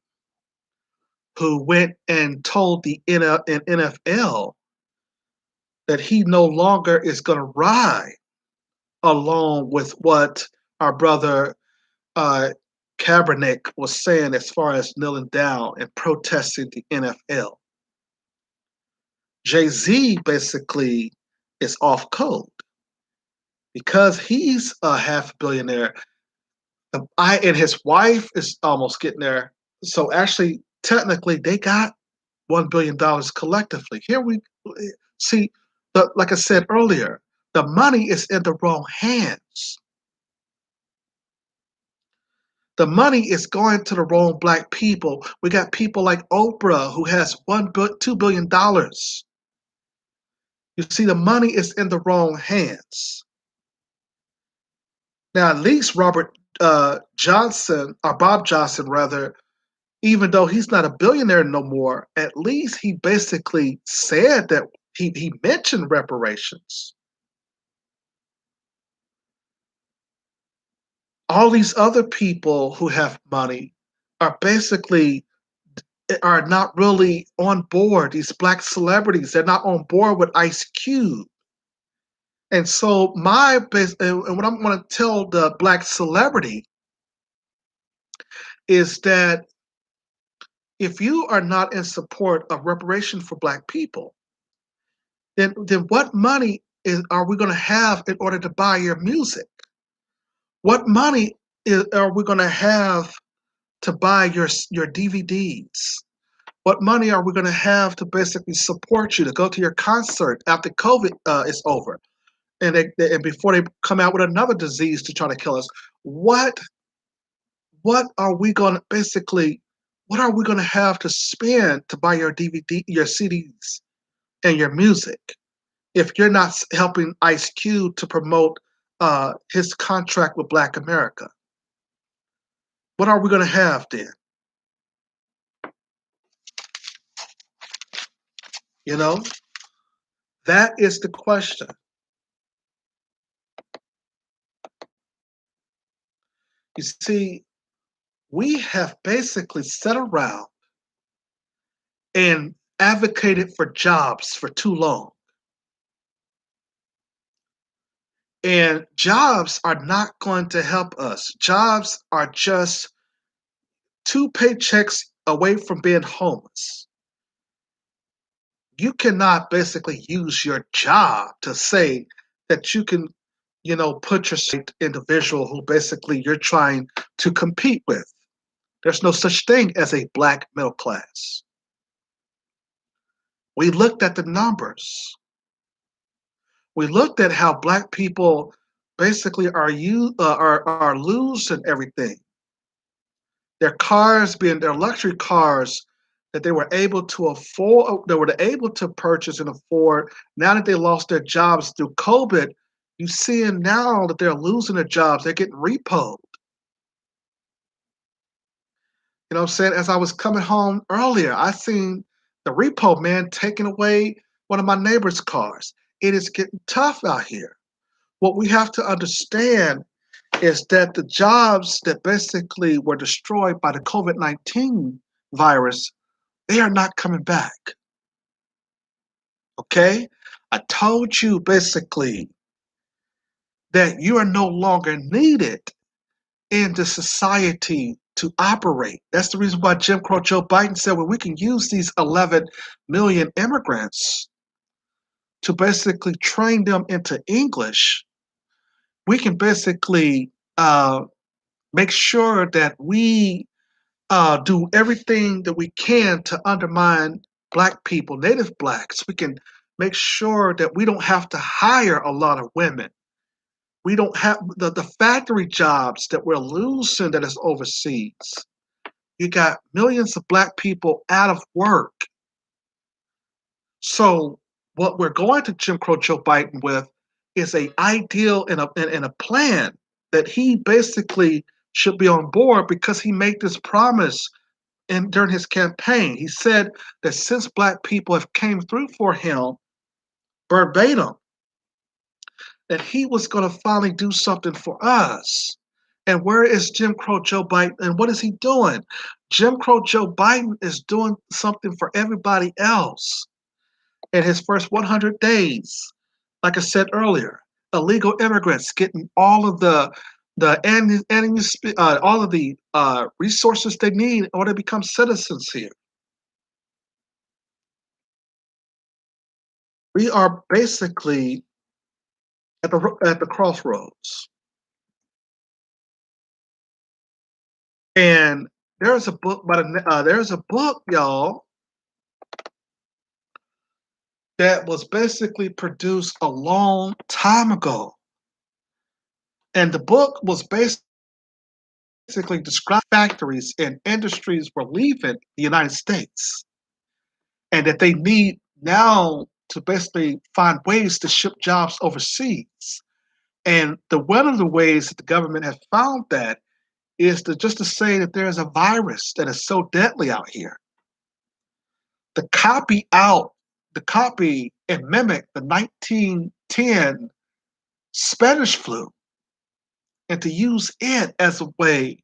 who went and told the NFL that he no longer is going to ride along with what our brother Kaepernick was saying as far as kneeling down and protesting the NFL. Jay-Z basically is off code because he's a half billionaire. And his wife is almost getting there. So actually, technically, they got $1 billion collectively. Here we see, like I said earlier, the money is in the wrong hands. The money is going to the wrong black people. We got people like Oprah who has $2 billion. You see, the money is in the wrong hands. Now, at least Robert Johnson, or Bob Johnson rather, even though he's not a billionaire no more, at least he basically said that he mentioned reparations. All these other people who have money are not really on board. These black celebrities, they're not on board with Ice Cube. And so and what I'm going to tell the black celebrity is that if you are not in support of reparation for black people, then what money are we going to have in order to buy your music? What money are we going to have to buy your DVDs? What money are we going to have to basically support you to go to your concert after COVID is over, and before they come out with another disease to try to kill us? What what are we going to basically? What are we going to have to spend to buy your DVD, your CDs, and your music if you're not helping Ice Cube to promote his contract with Black America? What are we going to have then? You know, that is the question. You see, we have basically sat around and advocated for jobs for too long. And jobs are not going to help us. Jobs are just 2 paychecks away from being homeless. You cannot basically use your job to say that you can, put yourself individual who basically you're trying to compete with. There's no such thing as a black middle class. We looked at the numbers. We looked at how black people basically are losing everything. Their luxury cars that they were able to afford, they were able to purchase and afford. Now that they lost their jobs through COVID, you see now that they're losing their jobs. They're getting repoed. You know what I'm saying? As I was coming home earlier, I seen the repo man taking away one of my neighbor's cars. It is getting tough out here. What we have to understand is that the jobs that basically were destroyed by the COVID-19 virus, they are not coming back. Okay? I told you basically that you are no longer needed in the society to operate. That's the reason why Jim Crow Joe Biden said, well, we can use these 11 million immigrants to basically train them into English. We can basically make sure that we do everything that we can to undermine black people, native blacks. We can make sure that we don't have to hire a lot of women. We don't have the factory jobs that we're losing that is overseas. You got millions of black people out of work. So what we're going to Jim Crow Joe Biden with is a ideal and a plan that he basically should be on board, because he made this promise during his campaign. He said that since black people have came through for him verbatim, that he was going to finally do something for us. And where is Jim Crow Joe Biden? And what is he doing? Jim Crow Joe Biden is doing something for everybody else. In his first 100 days, like I said earlier, illegal immigrants getting all of the all of the resources they need in order to become citizens here. We are basically at the crossroads. And there's a book there's a book, y'all, that was basically produced a long time ago. And the book was basically describing factories and industries were leaving the United States, and that they need now to basically find ways to ship jobs overseas. And one of the ways that the government has found that is to say that there is a virus that is so deadly out here. To copy and mimic the 1910 Spanish flu, and to use it as a way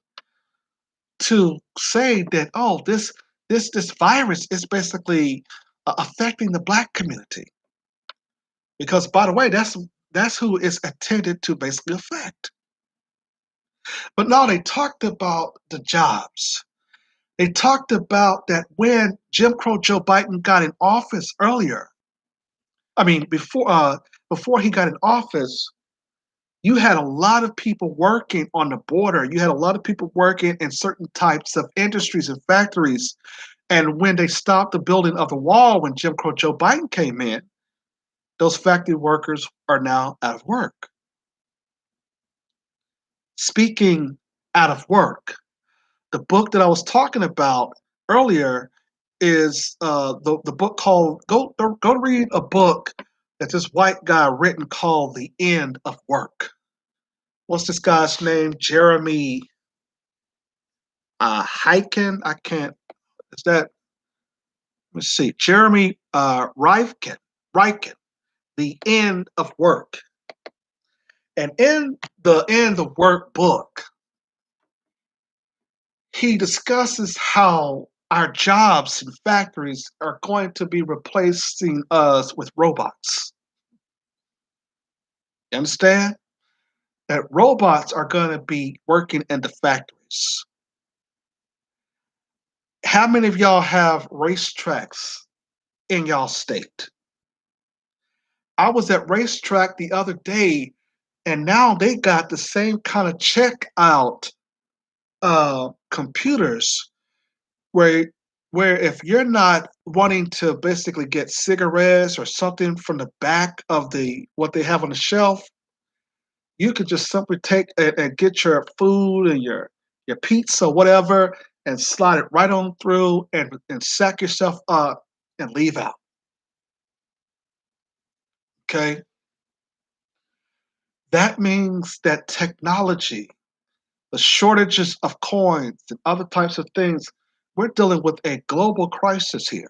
to say that, oh, this virus is basically affecting the black community. Because, by the way, that's who it's intended to basically affect. But now they talked about the jobs. They talked about that when Jim Crow Joe Biden got in office earlier. I mean, before before he got in office, you had a lot of people working on the border. You had a lot of people working in certain types of industries and factories. And when they stopped the building of the wall, when Jim Crow Joe Biden came in, those factory workers are now out of work. Speaking out of work, the book that I was talking about earlier is the book called go read a book that this white guy written called The End of Work. What's this guy's name? Jeremy Hyken. I can't. Is that? Let's see. Jeremy Ryken. Ryken. The End of Work. And in the End of Work book, he discusses how our jobs in factories are going to be replacing us with robots. You understand? That robots are going to be working in the factories. How many of y'all have racetracks in y'all state? I was at racetrack the other day, and now they got the same kind of checkout computers where if you're not wanting to basically get cigarettes or something from the back of the what they have on the shelf, you could just simply take and get your food and your pizza, whatever, and slide it right on through and sack yourself up and leave out. Okay? That means that technology, the shortages of coins and other types of things, we're dealing with a global crisis here.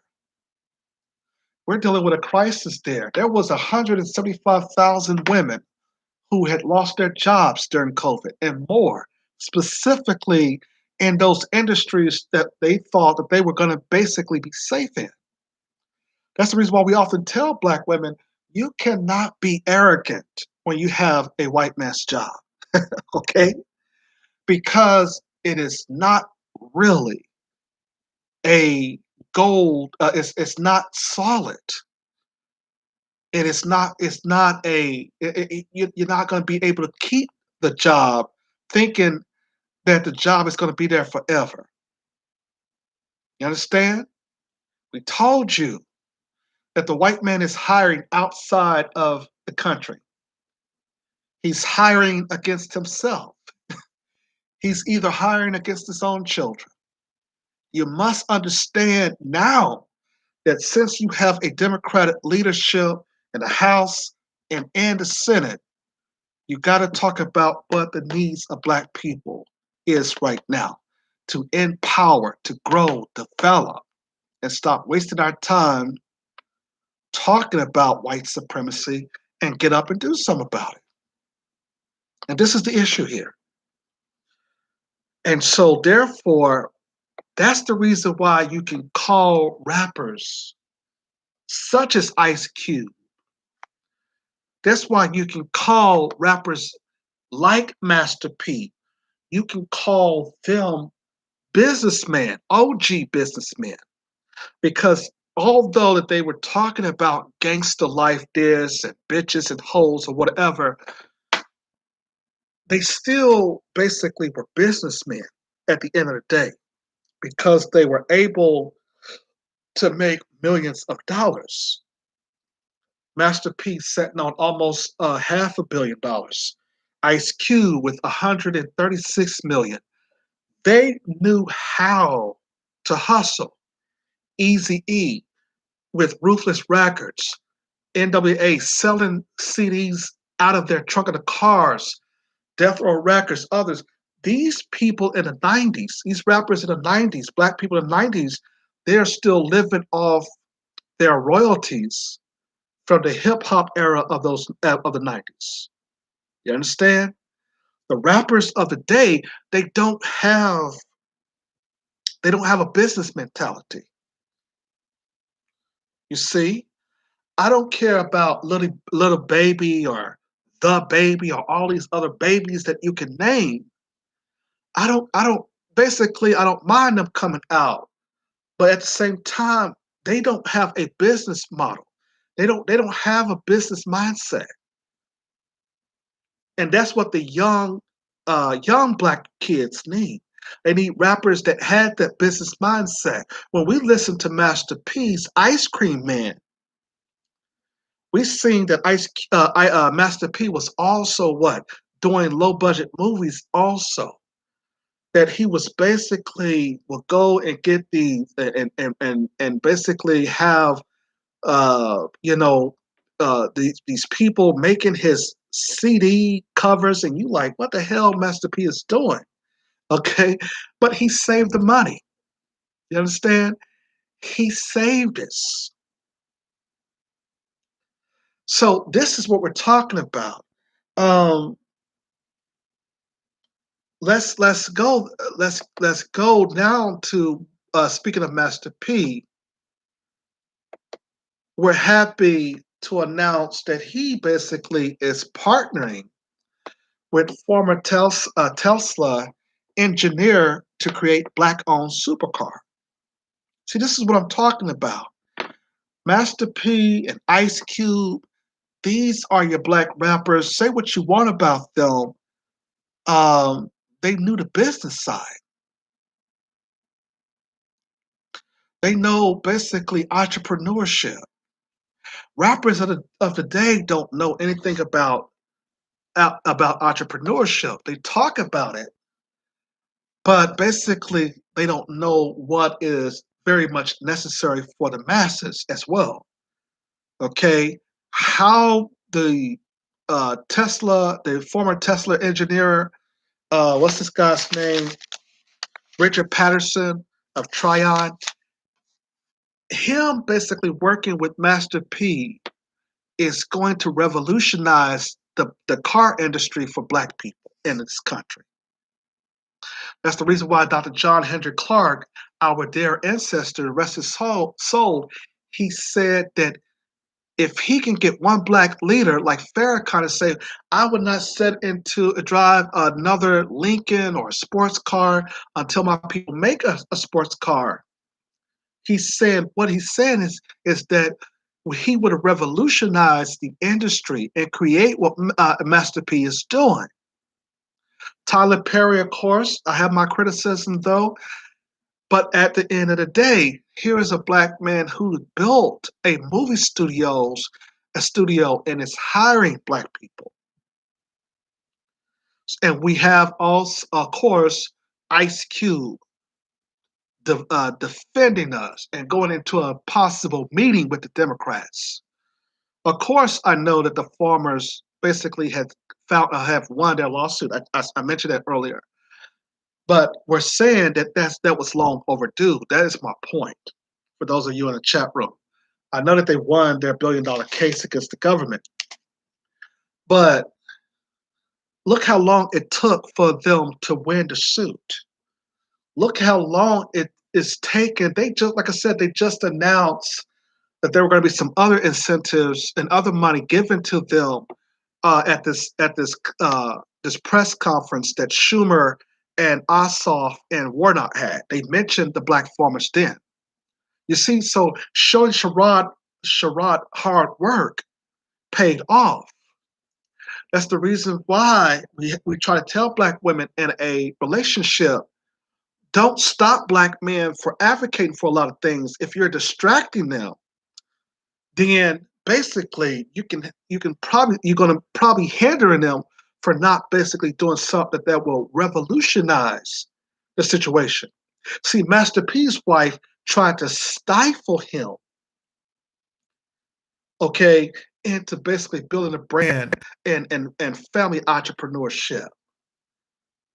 We're dealing with a crisis there. There was 175,000 women who had lost their jobs during COVID and more, specifically in those industries that they thought that they were going to basically be safe in. That's the reason why we often tell Black women, you cannot be arrogant when you have a white man's job, okay? Because it is not really a gold, it's not solid. It's not you're not going to be able to keep the job thinking that the job is going to be there forever. You understand? We told you that the white man is hiring outside of the country. He's hiring against himself. He's either hiring against his own children. You must understand now that since you have a Democratic leadership in the House and in the Senate, you got to talk about what the needs of Black people is right now to empower, to grow, develop, and stop wasting our time talking about white supremacy and get up and do something about it. And this is the issue here. And so, therefore, that's the reason why you can call rappers such as Ice Cube. That's why you can call rappers like Master P. You can call them businessmen, OG businessmen, because although that they were talking about gangster life this and bitches and hoes or whatever, they still basically were businessmen at the end of the day because they were able to make millions of dollars. Master P sitting on almost $500 million. Ice Cube with 136 million. They knew how to hustle. Easy E with Ruthless Records, NWA selling CDs out of their trunk of the cars, Death Row Records, others. These people in the 90s, these rappers in the 90s, Black people in the 90s, they're still living off their royalties from the hip hop era of the 90s. You understand? The rappers of the day, they don't have a business mentality. You see, I don't care about little baby or the baby or all these other babies that you can name. I don't mind them coming out, but at the same time, they don't have a business model. They don't have a business mindset, and that's what the young black kids need. They need rappers that had that business mindset. When we listen to Master P's Ice Cream Man, we seen that Master P was also what, doing low budget movies also. That he was basically will go and get these and basically have these people making his CD covers, and you like, what the hell Master P is doing? Okay, but he saved the money. You understand? He saved us. So this is what we're talking about. Um, let's go now to speaking of Master P. We're happy to announce that he basically is partnering with former Tesla engineer to create black-owned supercar. See, this is what I'm talking about. Master P and Ice Cube, these are your black rappers. Say what you want about them. They knew the business side. They know basically entrepreneurship. Rappers of the day don't know anything about entrepreneurship. They talk about it, but basically they don't know what is very much necessary for the masses as well. Okay, how the former Tesla engineer, what's this guy's name? Richard Patterson of Tryon. Him basically working with Master P is going to revolutionize the car industry for black people in this country. That's the reason why Dr. John Henry Clark, our dear ancestor, rest his soul, he said that if he can get one black leader like Farrakhan and say, I would not set into drive another Lincoln or a sports car until my people make a sports car. What he's saying is that he would have revolutionized the industry and create what Master P is doing. Tyler Perry, of course, I have my criticism though, but at the end of the day, here is a black man who built a studio, and is hiring black people. And we have also, of course, Ice Cube defending us and going into a possible meeting with the Democrats. Of course, I know that the farmers basically have won their lawsuit. I mentioned that earlier, but we're saying that was long overdue. That is my point. For those of you in the chat room, I know that they won their $1 billion case against the government, but look how long it took for them to win the suit. Look how long it is taken. They just, like I said, they just announced that there were going to be some other incentives and other money given to them at this press conference that Schumer and Ossoff and Warnock had. They mentioned the black farmers then. You see, so showing Sherrod hard work paid off. That's the reason why we try to tell black women in a relationship, don't stop black men for advocating for a lot of things. If you're distracting them, then basically you're gonna probably hinder them for not basically doing something that will revolutionize the situation. See, Master P's wife tried to stifle him, okay, into basically building a brand and family entrepreneurship.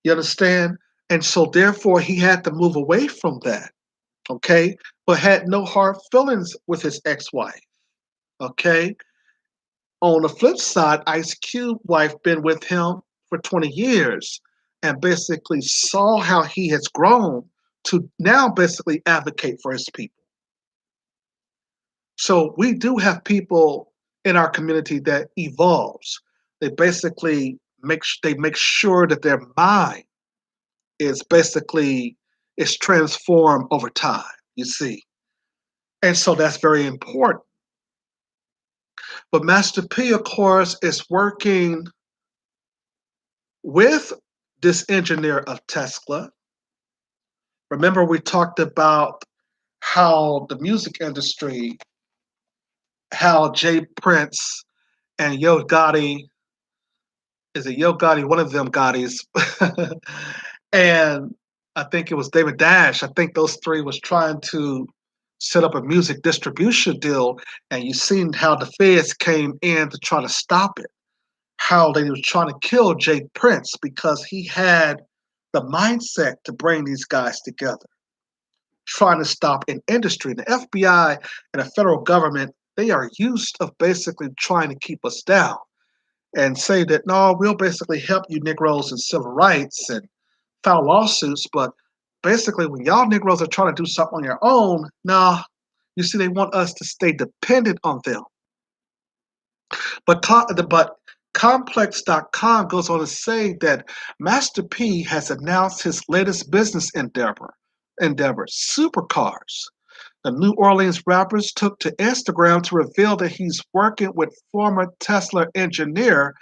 You understand? And so therefore he had to move away from that, okay, but had no hard feelings with his ex-wife. Okay. On the flip side, Ice Cube wife been with him for 20 years and basically saw how he has grown to now basically advocate for his people. So we do have people in our community that evolves. They basically make sure that their mind is transformed over time, you see. And so that's very important. But Master P, of course, is working with this engineer of Tesla. Remember, we talked about how the music industry, how Jay Prince and Yo Gotti, is it Yo Gotti, one of them Gottis, and I think it was David Dash. I think those three was trying to set up a music distribution deal, and you seen how the feds came in to try to stop it. How they were trying to kill Jay Prince because he had the mindset to bring these guys together, trying to stop an industry. The FBI and the federal government, they are used of basically trying to keep us down and say that no, we'll basically help you Negroes in civil rights and file lawsuits, but basically when y'all Negroes are trying to do something on your own, nah, you see, they want us to stay dependent on them. But Complex.com goes on to say that Master P has announced his latest business endeavor, supercars. The New Orleans rappers took to Instagram to reveal that he's working with former Tesla engineer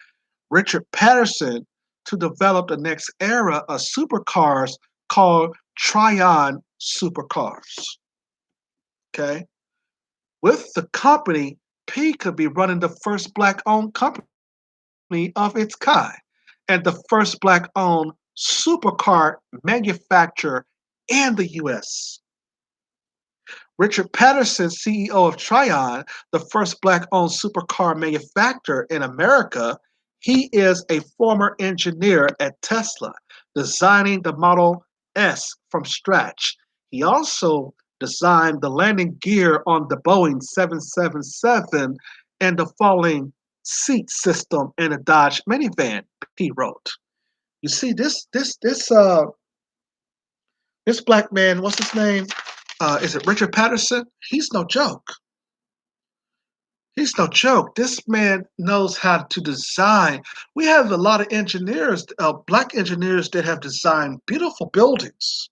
Richard Patterson to develop the next era of supercars called Tryon Supercars. Okay? With the company, P could be running the first black-owned company of its kind and the first black-owned supercar manufacturer in the U.S. Richard Patterson, CEO of Tryon, the first black-owned supercar manufacturer in America, he is a former engineer at Tesla, designing the Model S from scratch. He also designed the landing gear on the Boeing 777 and the falling seat system in a Dodge minivan, he wrote. You see, this black man, what's his name? Is it Richard Patterson? He's no joke. He's no joke. This man knows how to design. We have a lot of engineers, black engineers, that have designed beautiful buildings.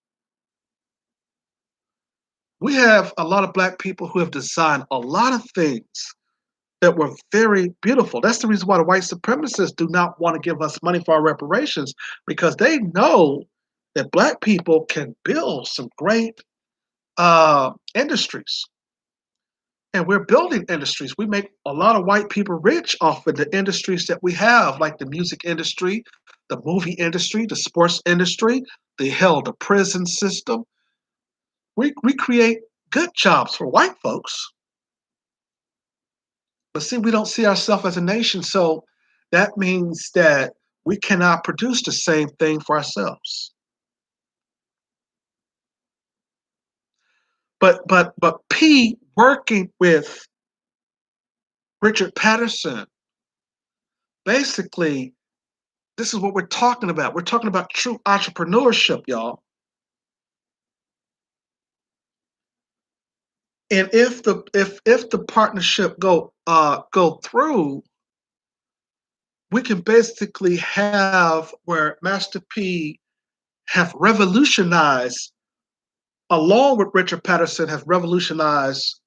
We have a lot of black people who have designed a lot of things that were very beautiful. That's the reason why the white supremacists do not want to give us money for our reparations, because they know that black people can build some great industries. And we're building industries. We make a lot of white people rich off of the industries that we have, like the music industry, the movie industry, the sports industry, the prison system. We create good jobs for white folks. But see, we don't see ourselves as a nation, so that means that we cannot produce the same thing for ourselves. But P working with Richard Patterson, basically, this is what we're talking about. We're talking about true entrepreneurship, y'all. And if the partnership go through, we can basically have where Master P have revolutionized, along with Richard Patterson, have revolutionized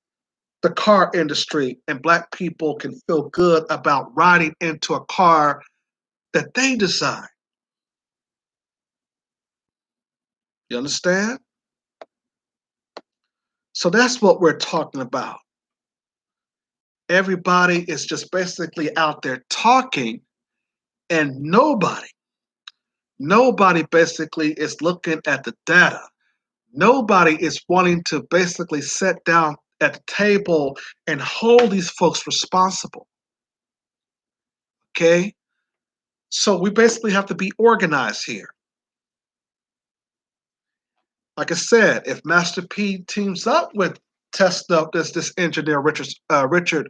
the car industry, and black people can feel good about riding into a car that they design. You understand? So that's what we're talking about. Everybody is just basically out there talking, and nobody basically is looking at the data. Nobody is wanting to basically sit down at the table and hold these folks responsible. Okay? So we basically have to be organized here. Like I said, if Master P teams up with Tesla, this engineer Richard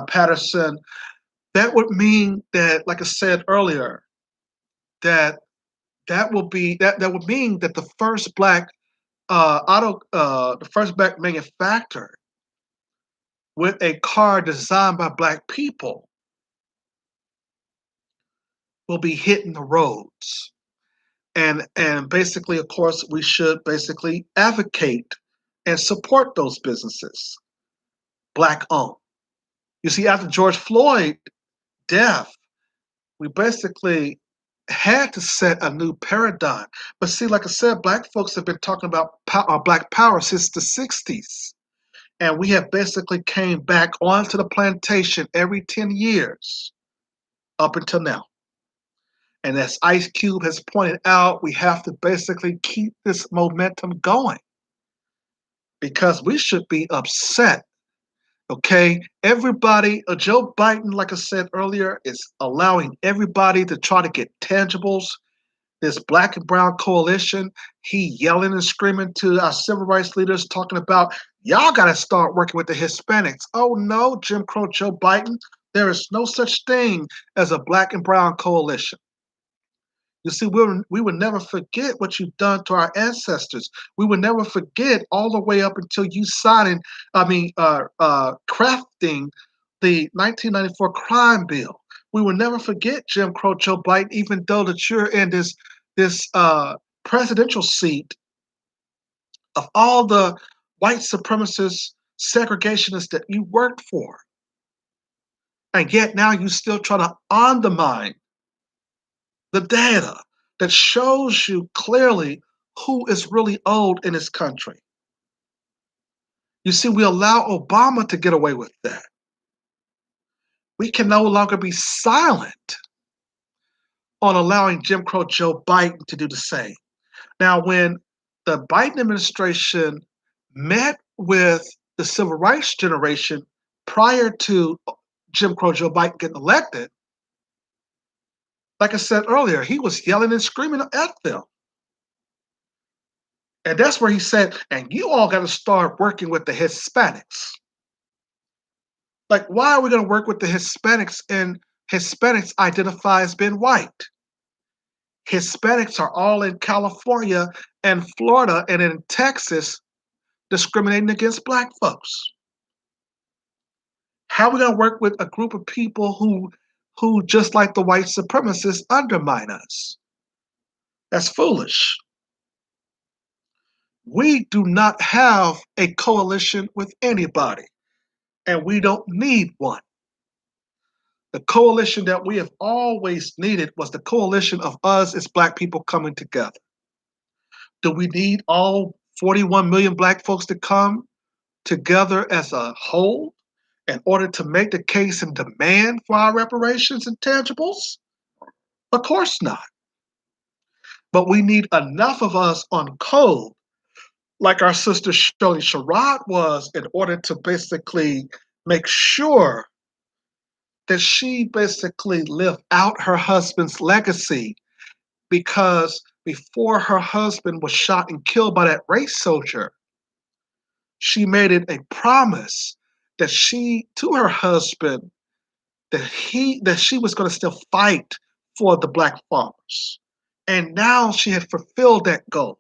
Patterson, that would mean that, like I said earlier, that that would mean that the first black the first black manufacturer with a car designed by black people will be hitting the roads. And basically, of course, we should basically advocate and support those businesses, black owned. You see, after George Floyd death, we basically had to set a new paradigm. But see, like I said, black folks have been talking about black power since the 60s. And we have basically came back onto the plantation every 10 years up until now. And as Ice Cube has pointed out, we have to basically keep this momentum going because we should be upset. Okay, everybody, Joe Biden, like I said earlier, is allowing everybody to try to get tangibles. This black and brown coalition, he yelling and screaming to our civil rights leaders, talking about, y'all got to start working with the Hispanics. Oh no, Jim Crow Joe Biden, there is no such thing as a black and brown coalition. You see, we will never forget what you've done to our ancestors. We will never forget all the way up until you crafting the 1994 crime bill. We will never forget Jim Crow Joe Biden, even though that you're in this presidential seat of all the white supremacists, segregationists that you worked for. And yet now you still try to undermine the data that shows you clearly who is really old in this country. You see, we allow Obama to get away with that. We can no longer be silent on allowing Jim Crow Joe Biden to do the same. Now, when the Biden administration met with the civil rights generation prior to Jim Crow Joe Biden getting elected, like I said earlier, he was yelling and screaming at them. And that's where he said, and you all got to start working with the Hispanics. Like, why are we going to work with the Hispanics and Hispanics identify as being white? Hispanics are all in California and Florida and in Texas discriminating against black folks. How are we going to work with a group of people who just like the white supremacists undermine us? That's foolish. We do not have a coalition with anybody, and we don't need one. The coalition that we have always needed was the coalition of us as black people coming together. Do we need all 41 million black folks to come together as a whole in order to make the case and demand for our reparations and tangibles? Of course not. But we need enough of us on code, like our sister Shirley Sherrod was, in order to basically make sure that she basically lived out her husband's legacy, because before her husband was shot and killed by that race soldier, she made it a promise that she to her husband that she was going to still fight for the black farmers. And now she had fulfilled that goal.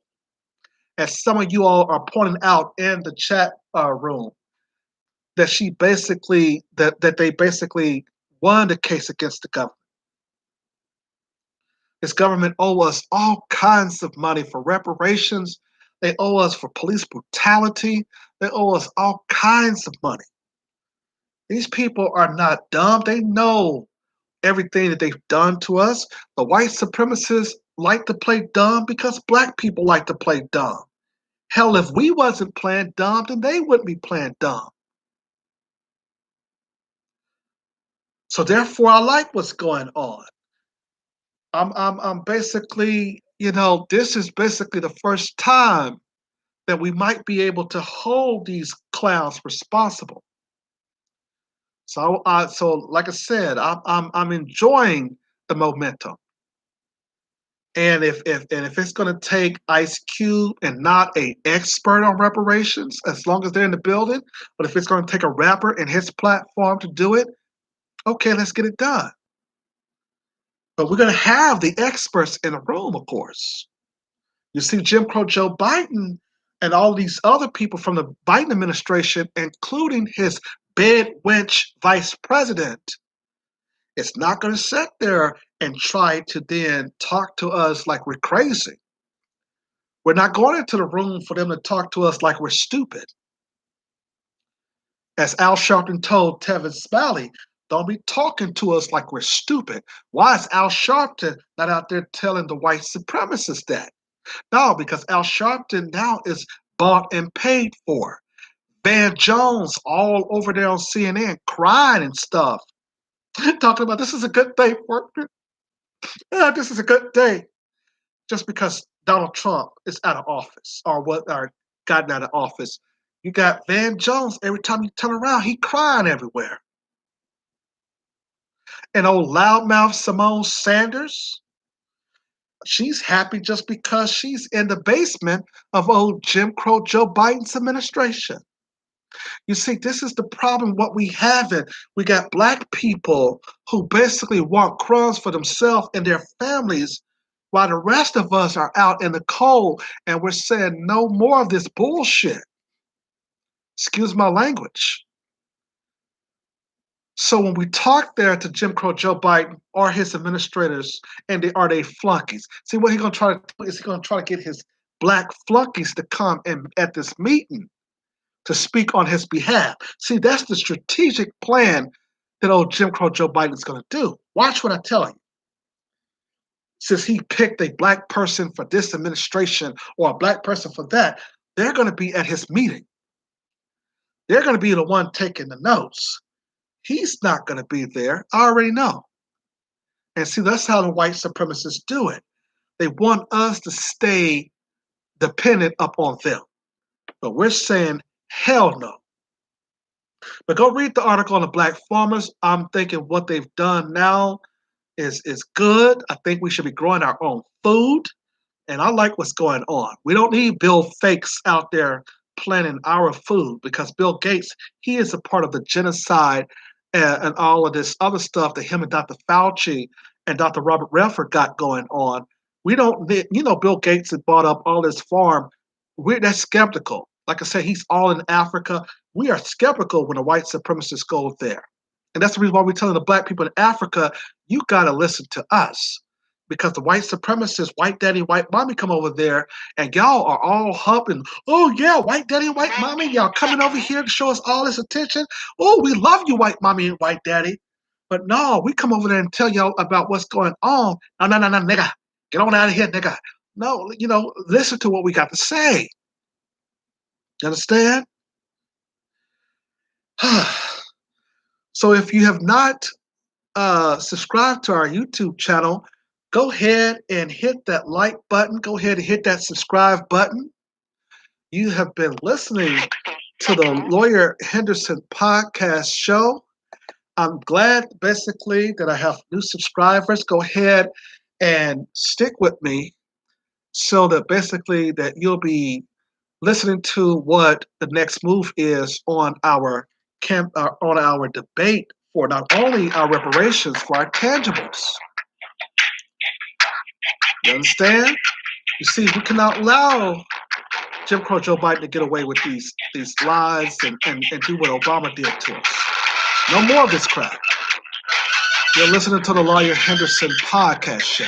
As some of you all are pointing out in the chat room, that they basically won the case against the government. This government owes us all kinds of money for reparations. They owe us for police brutality. They owe us all kinds of money. These people are not dumb. They know everything that they've done to us. The white supremacists like to play dumb because black people like to play dumb. Hell, if we wasn't playing dumb, then they wouldn't be playing dumb. So therefore, I like what's going on. I'm basically, this is basically the first time that we might be able to hold these clowns responsible. So like I said, I'm enjoying the momentum. And if it's going to take Ice Cube and not an expert on reparations, as long as they're in the building, but if it's going to take a rapper and his platform to do it, okay, let's get it done. But we're going to have the experts in the room, of course. You see, Jim Crow Joe Biden and all these other people from the Biden administration, including his bed wench vice president, is not going to sit there and try to then talk to us like we're crazy. We're not going into the room for them to talk to us like we're stupid. As Al Sharpton told Tevin Smalley, don't be talking to us like we're stupid. Why is Al Sharpton not out there telling the white supremacists that? No, because Al Sharpton now is bought and paid for. Van Jones all over there on CNN crying and stuff, talking about this is a good day for this is a good day just because Donald Trump is out of office or gotten out of office. You got Van Jones every time you turn around, he crying everywhere. And old loudmouth Simone Sanders, she's happy just because she's in the basement of old Jim Crow Joe Biden's administration. You see, this is the problem. What we have it, we got black people who basically want crumbs for themselves and their families, while the rest of us are out in the cold and we're saying no more of this bullshit. Excuse my language. So when we talk there to Jim Crow Joe Biden or his administrators, and are they flunkies? See what he's gonna try to do is he's gonna try to get his black flunkies to come in at this meeting to speak on his behalf. See, that's the strategic plan that old Jim Crow Joe Biden is gonna do. Watch what I tell you. Since he picked a black person for this administration or a black person for that, they're gonna be at his meeting. They're gonna be the one taking the notes. He's not gonna be there. I already know. And see, that's how the white supremacists do it. They want us to stay dependent upon them. But we're saying, hell no. But go read the article on the black farmers. I'm thinking what they've done now is good. I think we should be growing our own food. And I like what's going on. We don't need Bill Fakes out there planning our food because Bill Gates, he is a part of the genocide and all of this other stuff that him and Dr. Fauci and Dr. Robert Redford got going on. We don't need, Bill Gates had bought up all this farm. That's skeptical. Like I said, he's all in Africa. We are skeptical when the white supremacists go there. And that's the reason why we're telling the black people in Africa, you got to listen to us. Because the white supremacists, white daddy, white mommy come over there, and y'all are all humping. Oh, yeah, white daddy, white mommy, y'all coming over here to show us all this attention. Oh, we love you, white mommy and white daddy. But no, we come over there and tell y'all about what's going on. No, no, no, no, nigga. Get on out of here, nigga. No, listen to what we got to say. You understand? So if you have not subscribed to our YouTube channel, go ahead and hit that like button. Go ahead and hit that subscribe button. You have been listening to the Lawyer Henderson podcast show. I'm glad basically that I have new subscribers. Go ahead and stick with me so that basically that you'll be listening to what the next move is on our on our debate for not only our reparations for our tangibles. You understand? You see, we cannot allow Jim Crow Joe Biden to get away with these lies and do what Obama did to us. No more of this crap. You're listening to the Lawyer Henderson podcast show.